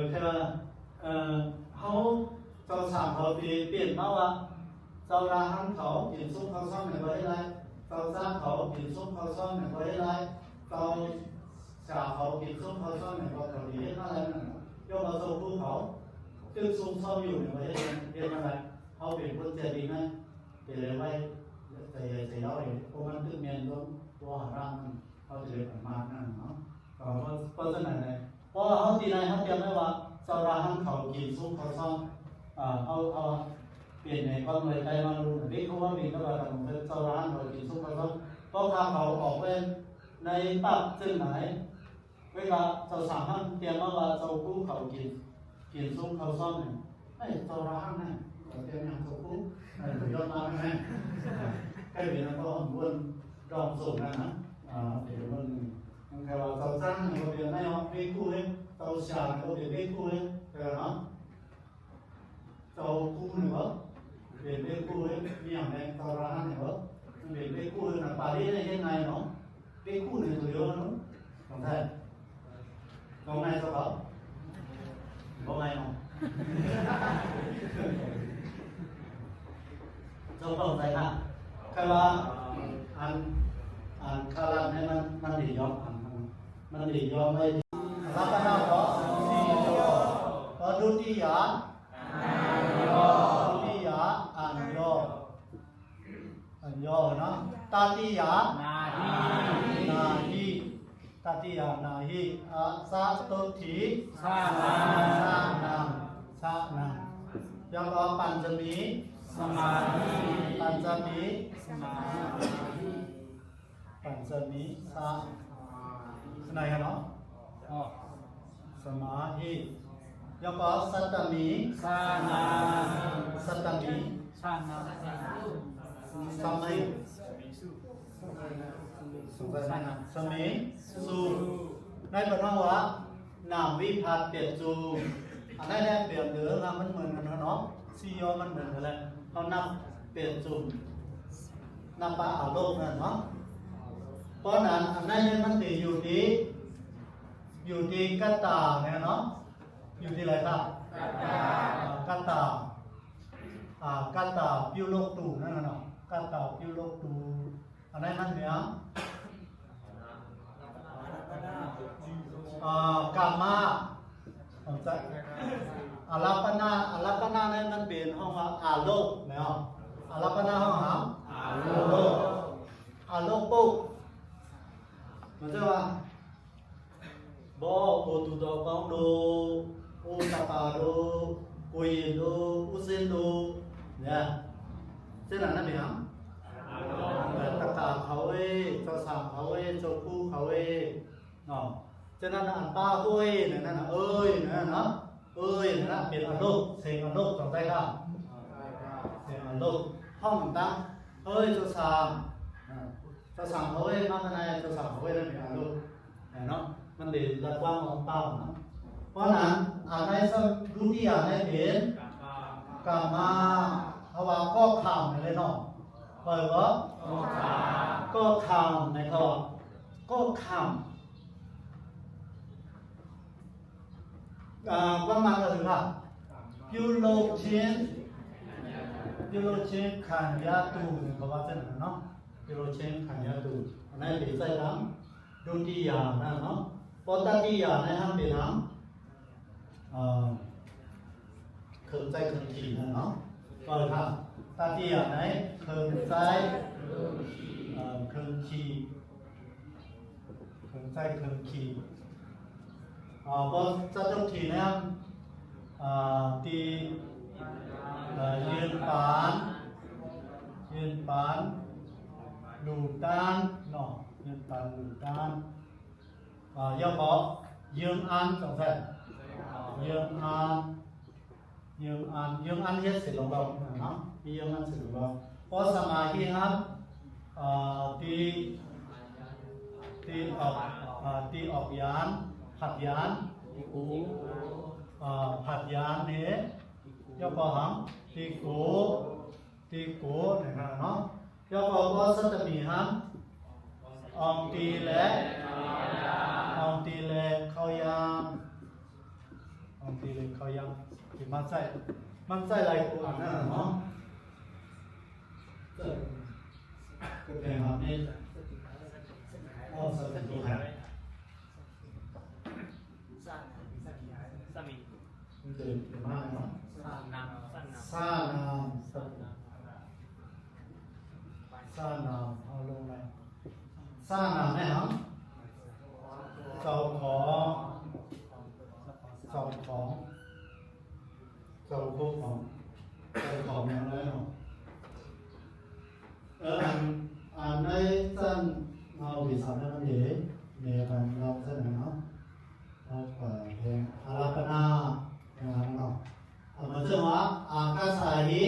[SPEAKER 1] แค่ว่าเขาสาวชาเขาเปลี่ยนมาว่าสาวราหันเขากินซุปข้าวซอยในประเทศไรสาวซ่าเขากินซุปข้าวซอยในประเทศไรสาวชาเขากินซุปข้าวซอยในประเทศนี้อะไรนั่นยกมาโซ่คู่เขาซึ่งซุปเขาอยู่ในประเทศนี้เป็นอะไรเขาเป็นคนเจดีไหมเป็นอะไรไว้แต่เราเองเพราะมันตึกเมียนตัวหาร่างเขาจะเรียกมานั่นเนาะเพราะฉะนั้นเลยเพราะเขาตีนายเขาเตรียมไว้ว่าส จ้าร้านเขากินซุปเขาซ่อมเอาเปลี่ยนในความเลยใจมาดูวิเขาว่ามีก็ว่าทำเจ้าร้านเขากินซุปเขาซ่อมเพราะทางเขาออกเป็นในปักซึ่งไหนเวลาเจ้าสามท่านเตรียมว่าเจ้ากู้เขากินซุปเขาซ่อมเนี่ยไอ้เจ้าร้านเนี่ยเตรียมอย่างเจ้ากู้ไอ้ยอดมาไหมใกล้เวลาก็วนรองส่งนะเดี๋ยวมันใครว่าเจ้าจ้างเขาเปลี่ยนไม่เอาไม่กู้เลยเจ้าชาเขาเปลี่ยนไม่กู้เลยเดี๋ยวนะเจ้ากู้หนึ่งเหรอเปลี่ยนไม่กู้เลยมีอย่างไรเจ้าร้านเนี่ยเหรอเปลี่ยนไม่กู้เลยนะปารีสได้ยังไงเนาะไม่กู้หนึ่งตัวเดียวเนาะของไทยของไงเจ้าเขาของไงเนาะเจ้าเข้าใจค่ะใครว่าอันคารันให้มันดียอมมันดียอมไม่รับกันเอาต่อต่อดุติยาดุติยาอันโยนะตาติยานาหิตาติยานาหิสาตุถิสานังยังก็ปัญจมีสมาธิปัญจมีสมาธิปัญจมีสะไหนกันเนาะสมาธิแล้วก็สัตตมีสานาสัตตมีสานาสมัยสมัยสูในปฐมวะนามวิภัตเปลี่ยนจูอันนั้นเปลี่ยนเหลือมันเหมือนกันเนาะซีโอมันเหมือนกันเลยเขานับเปลี่ยนจูนับปะอาโลกนั่นเนาะเพราะนั้นอันนั้นมันติอยู่ที่กัตตาเนี่ยเนาะอยู่ที่อะไรครับกัตตากัตตาพิวโลกตูนั่นเนาะกัตตาพิวโลกตูอันนั้นมันเนี่ยกามาเข้าใจอารัปนาเนี่ยมันเป็นห้องอาโลกเนาะอารัปนาห้องหาอาโลกปุ๊บมันจะว่าบ่โอตุตอกองดูโอตาตาดูกุยดูอุเซนดูเนี่ยเส้นนั้นเป็นยังตะกาเขาเอ้เจ้าสามเขาเอ้เจ้าคู่เขาเอ้เนาะเจ้านั้นอันป้าเอ้ยนั่นน่ะเอ้ยนั่นเนาะเอ้ยนั่นน่ะเป็นอารมณ์เสียงอารมณ์ต้องได้ค่ะเสียงอารมณ์ห้องตั้งเอ้ยเจ้าสามเขาเอ้มาภายในเจ้าสามเขาเอ้นั่นเป็นอารมณ์เนาะมันเด่นระกว้างของเป้าเนาะเพราะนั้นในรุ่นที่ในเป็นกามาเขาว่าก็คำเลยเนาะเปิดว่าก็คำในเขาก็คำประมาณอะไรครับยูโรเชนขันยาตูเขาว่าเช่นนั้นเนาะยูโรเชนขันยาตูอันนั้นเป็นใจรังดุติยานะเนาะปตติยาในห้างเป็นห้างเครื่องใจเครื่องขีนะเนาะก็เลยครับตติยาไหนเครื่องใจเครื่องขีเครื่องใจเครื่องขีพอจะต้องขีนะครับตียืนปานดูด้านเนาะยืนปานดูด้านย่อบอกยืนอันสองแสนยืนอันเฮ็ดเสร็จลงเราเนาะมียืนอันเสร็จลงเราพอสมาธิครับตีออกยานผัดยานผัดยานเนี่ยย่อบอกหังตีโกนะครับเนาะย่อบอกว่าสัตมีหังองตีและเขายังที่มันใส่อะไรกูอ่านนั่นเนาะก็เป็นแบบนี้สัตมีหังสามีมันเกิดมากเนาะซานามเอาลงเลยซานามเนี่ยครับเจ้าของ เจ้าคู่ของเจ้าของอย่างไรเนาะอันในสั้นเราวิสามันเองในการเราเสนอเนาะเราเปิดเพลงอาราปนาอย่างนั้นเนาะมันจะว่าอากาศหิ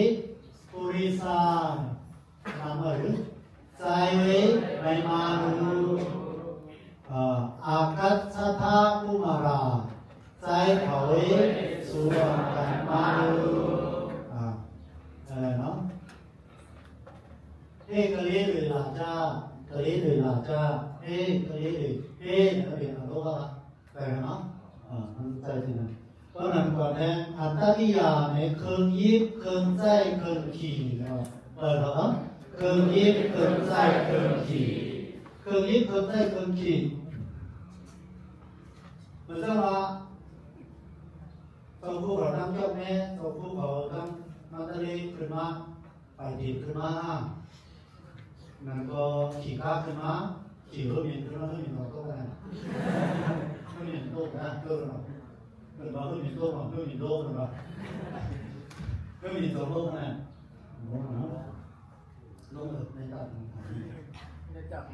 [SPEAKER 1] ปุริสานามหรือใจเวไมมานุอากัสสทากุมาราใจเขาเวสุวรรณมานุอะไรเนาะเอกลีหรือลาจ้ากลีหรือลาจ้าเอกลีหรือเนี่ยเป็นอารมณ์อะไรเนาะมันใจถึงนั้นเพราะนั้นก่อนแทนอัตตกิยาในเครื่องยิบเครื่องใจเครื่องขี่เนาะเหรอเครื่องยิบเครื่องใจเครื่องขี่เครื่องยิบเครื่องใจเครื่องขี่มันจะว่าตัวผู้เราตั้งเจ้าแม่ตัวผู้เราตั้งมาตะลีขึ้นมาไปดีขึ้นมานั่นก็ขี่ข้าขึ้นมาขี่รถเมล์ขึ้นมารถเมล์เราก็ได้รถเมล์โลกนะโลกเราเกิดมารถเมล์โลกเรารถเมล์โลกเรารถเมล์ตัวโลกนะโลกนะโลกในจับในจับ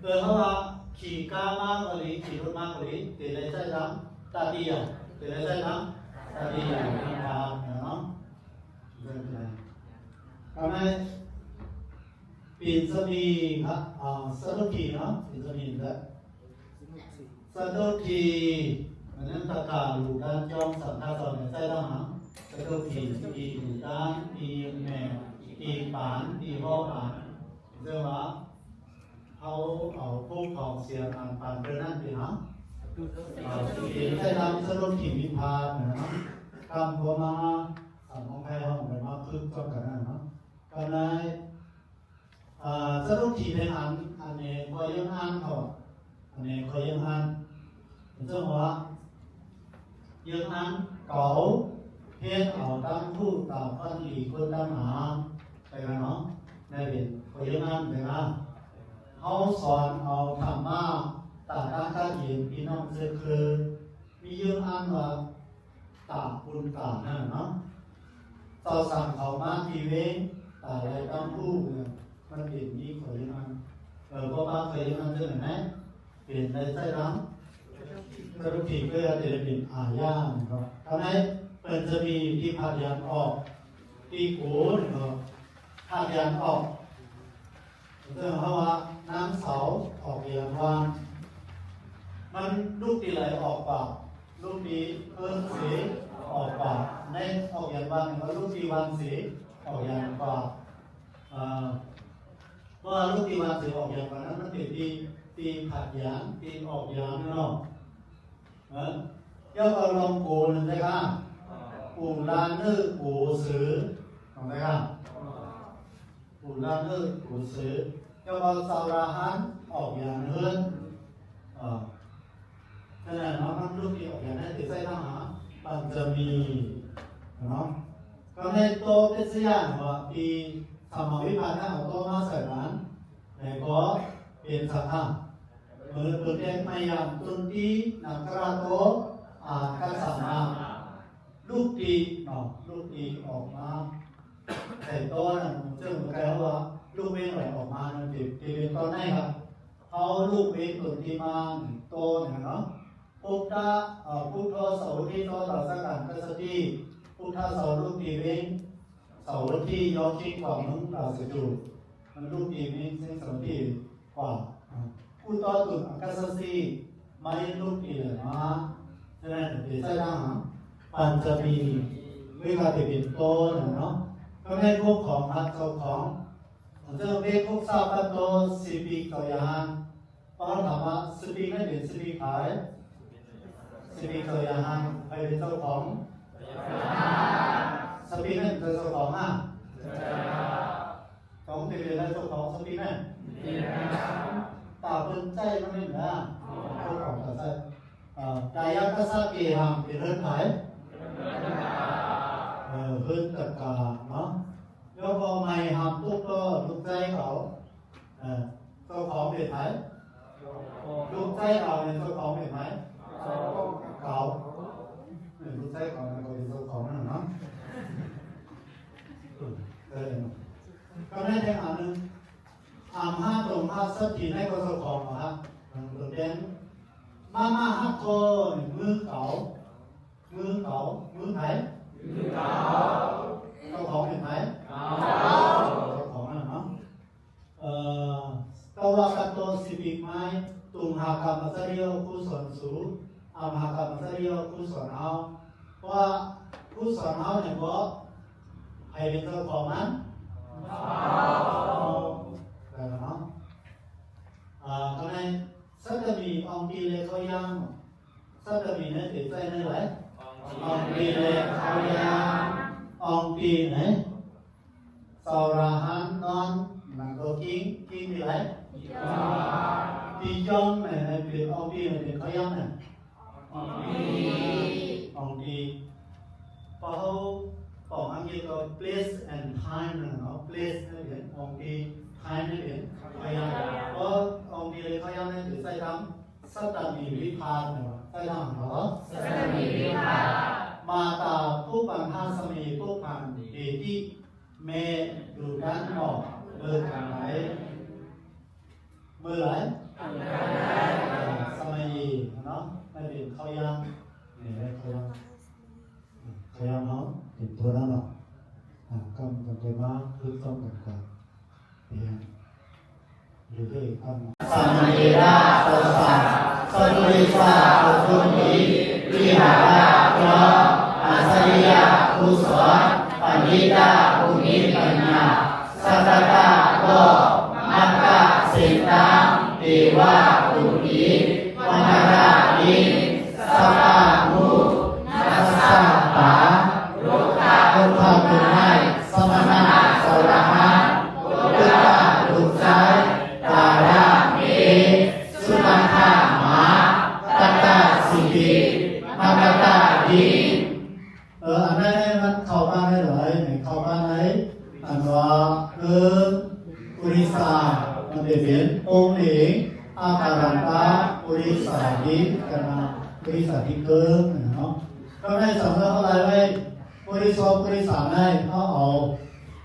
[SPEAKER 1] เพราะว่าขี่ข้ามากกว่านี้ขี่รถมากกว่านี้ตีเลยใช่ไหมตาดีอ่ะตีเลยใช่ไหมตาดีอ่ะมีทางเนาะเรื่องอะไรทำไมปีนสมีครับสนุกีเนาะปีนสมีนะสนุกีมันนั้นตะการลูด้านจอมสัมภาษณ์ในใจด้านหางสนุกีอีด้านอีแม่อีปานอีพ่อปานเรื่องว่าเขาเอาพวกของเสียงอ่านปานเรื่องนั้นดีนะปีนใจดำสนุกีวิพานะคำพอมาสัมมองไพ่ห้องไปมาคึกจอมกันนะกันในสรุปที่เป็นอันนี้คอยยังอ่านเขาอันนี้คอยยังอ่านเจ้าว่ายังอ่านเก่าเพียงเอาตั้งผู้ตาพันหลีคนตั้งหาไปกันเนาะในเป็นคอยยังอ่านไปนะเขาสอนเอาธรรมะตาตั้งข้าเย็นพี่น้องเจอคือมียังอ่านว่าตาคุณตานั่นเนาะต่อสั่งเขามาทีเว้งตาอะไรตั้งผู้เนี่ยมันเปลี่ยนยี่ขอยังไงพอมาเคยยังไงเรื่องไหนเปลี่ยนในใจร้ำสรุปที่เพื่อจะเป็นอาญาครับทำไมมันจะมีที่พาดยันออกที่โขนพาดยันออกเรื่องเพราะว่าน้ำเสาออกอย่างวางมันลูกตีไหลออกปากลูกตีเพิ่มสีออกปากในออกอย่างวางแล้วลูกตีวางสีออกอย่างปากเพราะลูกตีวันสีออกอย่างนั้นมันเป็นตีผัดยางตีออกอย่างเนาะย่อเอาลองโกนใช่ไหมปูลานนื้อปูซื้อถูกไหมครับปูลานนื้อปูซื้อย่อเอาสาวราหันออกอย่างเนื้อนั่นแหละเนาะมันลูกตีออกอย่างนั้นติดไส้ทหารมันจะมีเนาะก็ในโตเป็นเสียงว่าปีธรรมวิพัฒน์นะเอาตัวมาใส่ร้านแต่ก็เป็นสังฆะเมื่อเปิดแยกไม่ยามตุนตีนักกระโตกัสสานาลูกตีเนาะลูกตีออกมาใส่ตัวนั่นซึ่งแปลว่าลูกเว้นไหลออกมานั่นเป็นตอนไหนครับเขาลูกเว้นตุนตีมาโตเนี่ยเนาะพุทธะพุทธโสที่โตต่อสังกัดกัสติพุทธะโสลูกตีเว้นเสาที่ยอดที่กว่ามึงสจูมันรูปดีนี้ซึ่งสมที่กว่าผู้ต่อตุนอากาศสีไม่รูปดีเลยนะฉะนั้นเดี๋ยวใช้ดังปัญจะมีวิคาติเป็นโตเนาะก็ให้พวกของฮัตเจ้าของเจ้าเวพวกซาปัตโตสิบิกอยานเพราะถามว่าสิบิไม่เป็นสิบิขายสิบิกอยานใครเป็นเจ้าของสปีนั่นเป็นเจ้าของของเป็นเจ้าของสปีนั่นตาเป็นใจมันนี่นะเจ้าของใจกายกัสสะเกหังเป็นเรื่องไหนเพื่อนตะกาเนาะแล้วพอไม่หามทุกข์ก็ทุกใจเขาเจ้าของเป็นไหนทุกใจเราเนี่ยเจ้าของเป็นไหนเขาทุกใจเขาเนี่ยเขาเป็น สักทีในก็สักของนะครับตัวเด่นมาฮักโคมือเก่ามือไทยเจ้าของเป็นไทยเจ้าของนะเนาะตวากัตโตสิบิกไม้ตุงหากรรมสริโยกุศลสูอามหากรรมสริโยกุศลเอาเพราะว่ากุศลเอาเนี่ยก็ให้เป็นเจ้าของนั้นแต่เนาะก็ในสัตมีองค์ดีเลยเขายังสัตมีเนี่ยติดใจในไหนองค์ดีเลยเขายังองค์ดีไหนสาราหันนอนนั่งก็กิ้งที่ไหนที่ย่อมเนี่ยเป็นองค์ดีเนี่ยเป็นเขายังเนี่ยองค์ดีพอเขาบอกอังกฤษก็ place and time นะเนาะ place นั่นเององค์ดี time นั่นเองเขายังเพราะองค์ดีเลยเขายังเนี่ยถือใจดำสัตมีวิพากษ์เนาะใจดำเหรอสัตมีวิพากษ์มาตาผู้ปัญหาสมีผู้พันเดที่เมดูด้านนอกเดินทางไหนเมื่อไหร่สมัยเนาะไม่เป็นเขายังนี่เขายังเนาะติดตัวนั้นเนาะกำกันไปมากคือต้องกันก่อนเพียงหรือด้วยคำสัมมิราโตสัสสนุริสาโตตุนิวิหารเพราะอาศัยยากุศลปัญญิตาภูมิปัญญาสัตตะโลมัคคะสิทธังติวะปุริวัณรานิสัพพะมุนัสสะปะรุกขะตุไนสมณะโสรหะพุทธะดุใจตาระเมสุนันทะหมาตัตตะสิบิมัคตะดีอันนั้นมันเข้าบ้านได้หรือไม่เข้าบ้านไหนอันว่าปุริสามันเป็นองค์เองอาการันตาปุริสาดิกันนะปุริสาดิเกินเนาะก็ได้สำเร็จอะไรไว้ปุริสาได้เขาเอา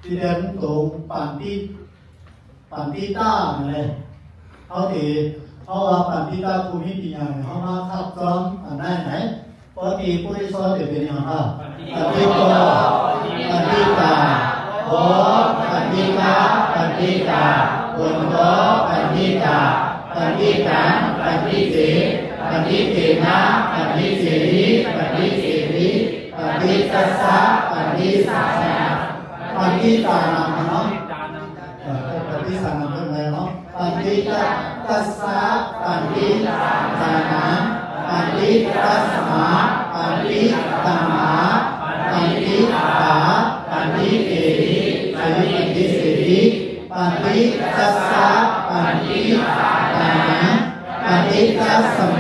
[SPEAKER 1] ที่เดินตรงปันติต้าเลยเขาตีเขาเอาปันติต้าภูมิปัญญาเขามาทับซ้อมอันนั้นไหนปกติปุริสาเดี๋ยวเป็นยังไงปันติโกปันติตาโอปันติกาปันติตาบุญโตปันติตาปันติตังปันติเสปันติเตนะปันติเสรีปันติเสรีปันติตัสสะปันติสัสสะปันติตานังเนาะปันติสานังเป็นไงเนาะปันติตัสสะปันติตานังปันติตัสสะปันติตัมมาปันติตาปันติเตรีปันติเสรีปันติตัสสะปันติตานังปันติตัสสะเม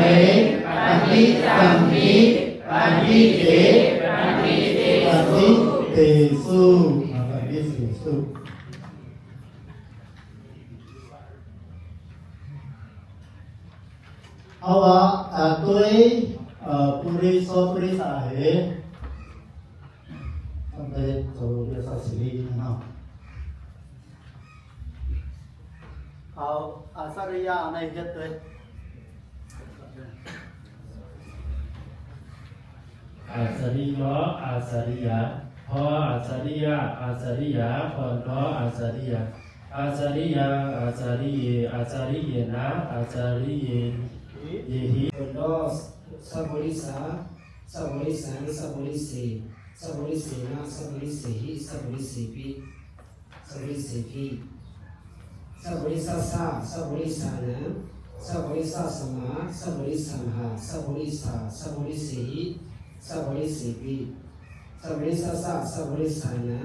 [SPEAKER 1] ปันติตัมมิปันติเตปันติเตสุปันติเตสุเอาว่าตัวปุริสาเหทำได้ตัวเรียกสัตว์สิรินะครับเอาอาสริยะในเฮ็ดเลย
[SPEAKER 2] อาสริยะอาสริยะพออาสริยะอาสริยะพอทออาสริยะอาสริยะอาสริเยอาสริเยนะอาสริเยเยหิ
[SPEAKER 3] สัพพุริสาสัพพุริสังสัพพุริสีสัพพุริสีนะสัพพุริสีหิสัพพุริสีปิสัพพุริสีปิสัพพุริสัสสะสัพพุริสานะสัพพุริสัสสมาสัพพุริสัมหะสัพพุริสาสัพพุริสีหิสัพพุริสีปิสัพพุริสัสสะสัพพุริสานะ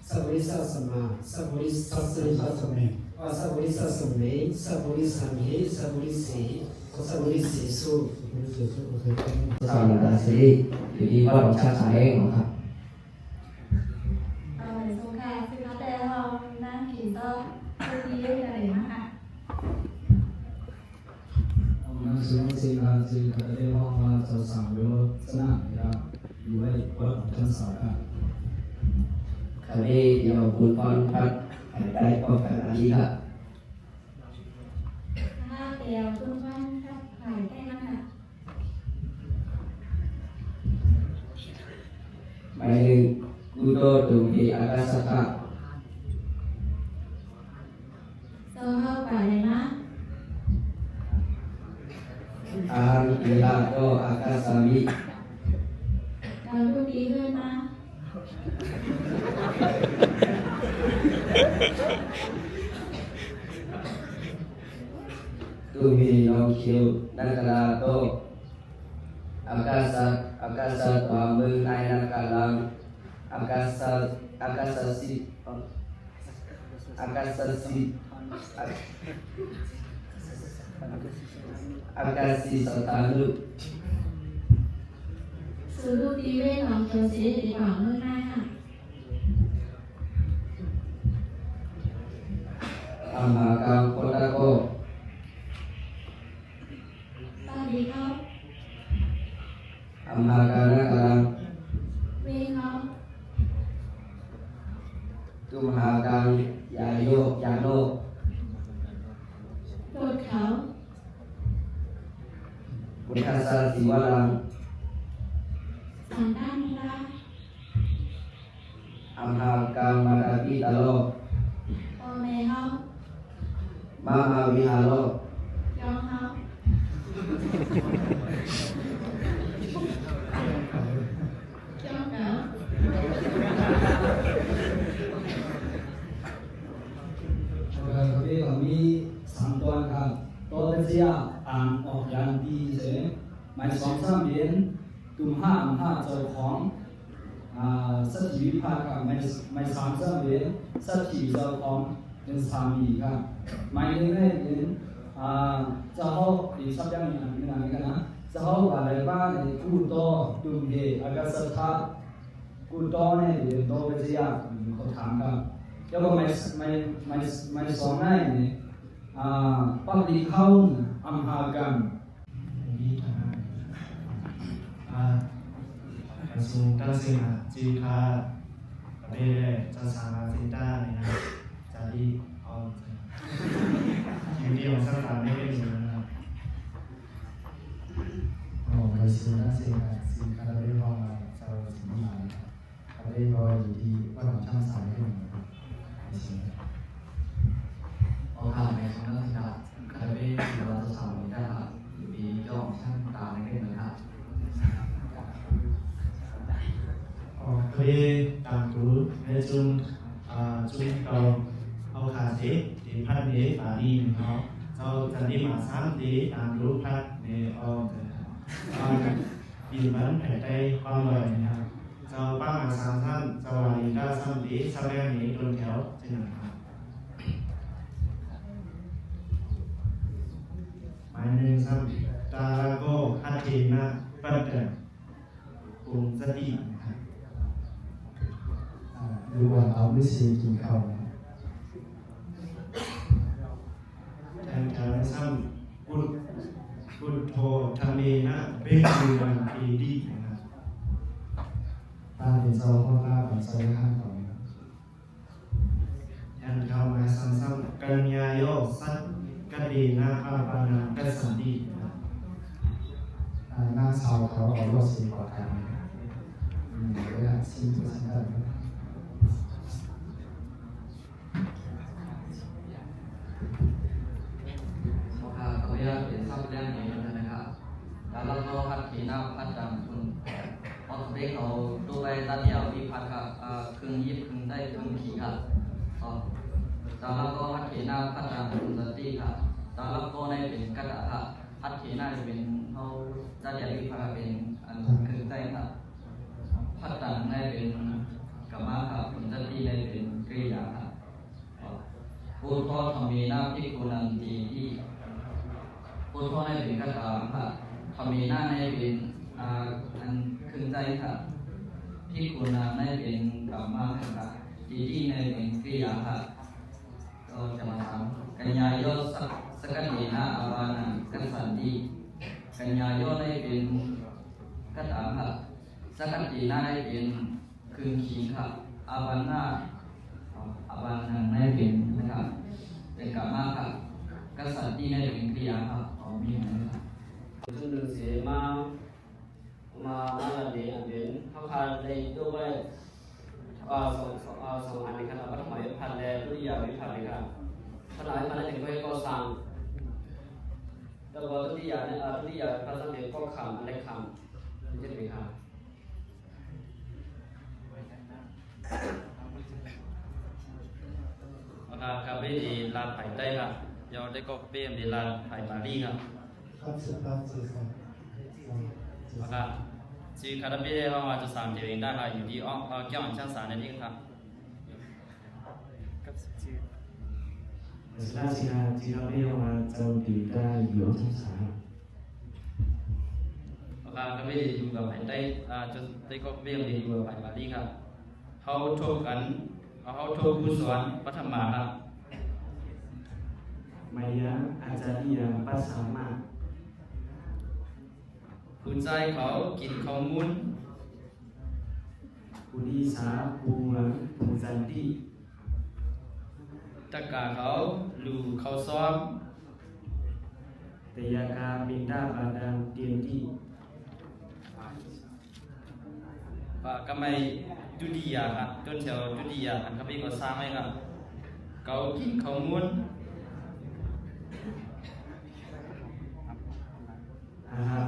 [SPEAKER 3] สัพพุริสัสสมาสัพพุริสัสสิสัสสเมสัพพุริสัสสเมสัพพุริสัมหิสัพพุริสีสัพพุริสีสุ
[SPEAKER 4] สอนตาสีอยู่ที่วัดหลวงชาขายเองครับ
[SPEAKER 5] สงค่ะซึ่งเขาแต่เรานั่งกินก็คือที่เยอะเลยนะคะ
[SPEAKER 6] 那使用这个地方呢，就少咗真係啊，如果我真少啊。
[SPEAKER 4] คราวนี้เดี๋ยวคุณพรพัฒน์ได้พบกับอาทิตย์ครับ
[SPEAKER 5] เดียวทุกท่านครับหายได้มาก
[SPEAKER 4] หมายเลขกุโตตุเออากาศกะ
[SPEAKER 5] โซเฮาป่าเลยนะ
[SPEAKER 4] อาหังเอระโตอากาสามิ
[SPEAKER 5] เราทุกดีขึ้นนะ
[SPEAKER 4] ตุเมโนคิวนักราโตอากาศตวามือนายนักลังอากาศสิอากาศสิอากาศิสตานุ
[SPEAKER 5] sự tu tí bên lòng chờ sẽ để bảo hơn ai hả
[SPEAKER 4] อัมหากังโคตะโก
[SPEAKER 5] ta đi không
[SPEAKER 4] อัมหากังนักลัง
[SPEAKER 5] bên không
[SPEAKER 4] ตุมหากังยาโยยาโน
[SPEAKER 5] đột khẩu
[SPEAKER 4] บุญทัสสะสิวรัง
[SPEAKER 5] sản đan ra
[SPEAKER 4] อัมหากังมาดาปิตะโล
[SPEAKER 5] ô mẹ không
[SPEAKER 4] มามาวิหารโล
[SPEAKER 5] cho không cho cỡ
[SPEAKER 6] เขาเรียกว่ามี3ตัวครับตัวเจียอ่านออกอย่างดีใช่ไหมหมาย2-3เหรียญตุ่ม5เจ้าของสัตถิวิภาคครับหมาย3-3เหรียญสัตถิเจ้าของเป็นสามีครับหมาย1เหรียญเจ้าอีกสักอย่างหนึ่งกันนะเจ้าอะไรบ้างกูโตตุ่มเฮอากาศธากูโตเนี่ยเหรียญโตเจียเขาถามครับแล้วก็ไม่สอนได้เนี่ยปฏิเข้าอัมหากัน
[SPEAKER 2] มีทางกระทรวงการศึกษาจีคาประเทศจะสามารถสินได้นะครับจะดีเอาอยู่เดียวสักการไม่เป็นอยู่นะครับกระทรวงการศึกษาจีคาประเทศของเราจะสินได้ประเทศเราอยู่ที่ว่าเราช่างสายให้หนึ่งนะครับ
[SPEAKER 4] โอกาสในครั้งนั้นครับคาเฟ่ที่เราจะทำได้ครับมีเจ้าของช่างตาในเรื่องนะครับ
[SPEAKER 2] เคยตามรู้ในจุดเราเอาขาเทที่พัดนี้ฝาดีเขาเราจะได้มาซ้ำที่ตามรู้พัดในเอาปีมันแผ่ใจความลอยนะครับเราป้ามาซ้ำซ้ำเราวันนี้ก็ซ้ำที่ซ้ำแรกนี้โดนแถวจริงนะครับหมายหนึ่งซ้ำตาลาโกฮัตเทนะปัตเตอร์กลุ่มสตินะครับ
[SPEAKER 1] ดูก่อนเอาไม่ชีกินข้าวนะ
[SPEAKER 2] แทนการซ้ำพุทโธธรรมเมนะเบคือวันปีดีนะครับ
[SPEAKER 1] ตาเป็นโซ่ข้อข้าวกับโซ่ข้างก่อนนะ
[SPEAKER 2] แทนเข้ามาซ้ำๆกัญญาโยสัตกดีนะอาปานากัสสันตินะครับ
[SPEAKER 1] หน้าชาวเขาเอารถสีกว่ากันเลยอ่ะซีตัวฉันได้ไหม
[SPEAKER 4] โอกาสเขาอยากเป็นทรัพย์แรงนี้นะครับแล้วเราก็พัดขีหน้าพัดดำคุณพอสเปคเขาดูไปตัดเดี่ยวที่พัดครับครึ่งยิบครึ่งได้ครึ่งขีครับแล้วเราก็พัดขีหน้าพัดดำคุณสติครับแล้วเราก็ได้เป็นกระดาษครับพัดขีหน้าจะเป็นเขาตัดเดี่ยวที่พัดเป็นอันครึ่งได้ครับพัดดำได้เป็นกรรมะครับคุณสติได้เป็นกริยาครับพูดก็ทำมีหน้าที่คุณนันทีที่พูดก็ได้เป็นกระดาษครับทำมีหน้าได้เป็นอันครึ่งใจครับที่คุณนันได้เป็นกรรมะครับทีที่ได้เป็นกริยาครับก็จะมาถามกัญญาโยสกัดดีนะอาบานังกันสันดีกัญญาโยได้เป็นกระดาษครับสกัดดีนะได้เป็นครึ่งขีครับอาบานังได้เป็นนะครับเป็นกรรมะครับ กษัตริย์ที่ในถึงเรียครับมีเหมือนกัน
[SPEAKER 3] จุดหนึ่งเสียมาเรียนเขาพาในตัวสองอันนี้ครับปัทมาพันแลตุติยาวิพันธ์นะครับขณะพันธ์ถึงไปก็สั่งแต่ว่าตุติยาภาษาเดียวก็คำอะไรคำใช่ไหมครับ
[SPEAKER 4] ครับไม่ดีลานไผ่ได้ครับยอได้ก็เปี้ยมดีลานไผ่มารีครับ
[SPEAKER 1] ครับสุภาพสุภาพ
[SPEAKER 4] ครับชื่อคาราเบ้เรามาจะสามเดียวเองได้ครับอยู่ที่เกี่ยวกับช่างสารนั่นเองครับ
[SPEAKER 2] 是那其他没有啊，就对待有通常。
[SPEAKER 4] ครับก็ไม่ได้อยู่กับไผ่ได้จะได้ก็เปี้ยมดีอยู่กับไผ่มารีครับเขาโชว์กันเขาโชว์ผู้สอนปัทมาครับ
[SPEAKER 2] Maya ajaria pasama
[SPEAKER 4] ผู้ใจเขากินข้าวมุ้น
[SPEAKER 2] Purisa Puang Puzandi
[SPEAKER 4] ตะกาเขาลูเขาซ้อม
[SPEAKER 2] Teyaka Pinda Badan Tienti
[SPEAKER 4] ก็ไม่จุดียาครับจนเชียวจุดียาอันเขาพี่ก็สร้างไหมครับเขากินข้าวมุ้น
[SPEAKER 2] Aham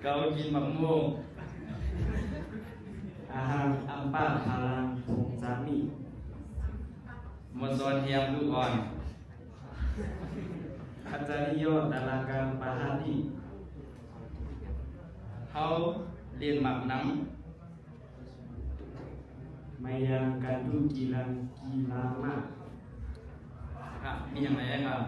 [SPEAKER 4] เขากินมะม่วง
[SPEAKER 2] Aham Ampa Halang Pungzami
[SPEAKER 4] มาสอนเฮียมลูกอ่อน
[SPEAKER 2] Ajario Dalagan Pahadi
[SPEAKER 4] เขาเรียนหมักน้
[SPEAKER 2] Mayang Kandu Gilang Gilama
[SPEAKER 4] ำครับมีอย่างไรครับ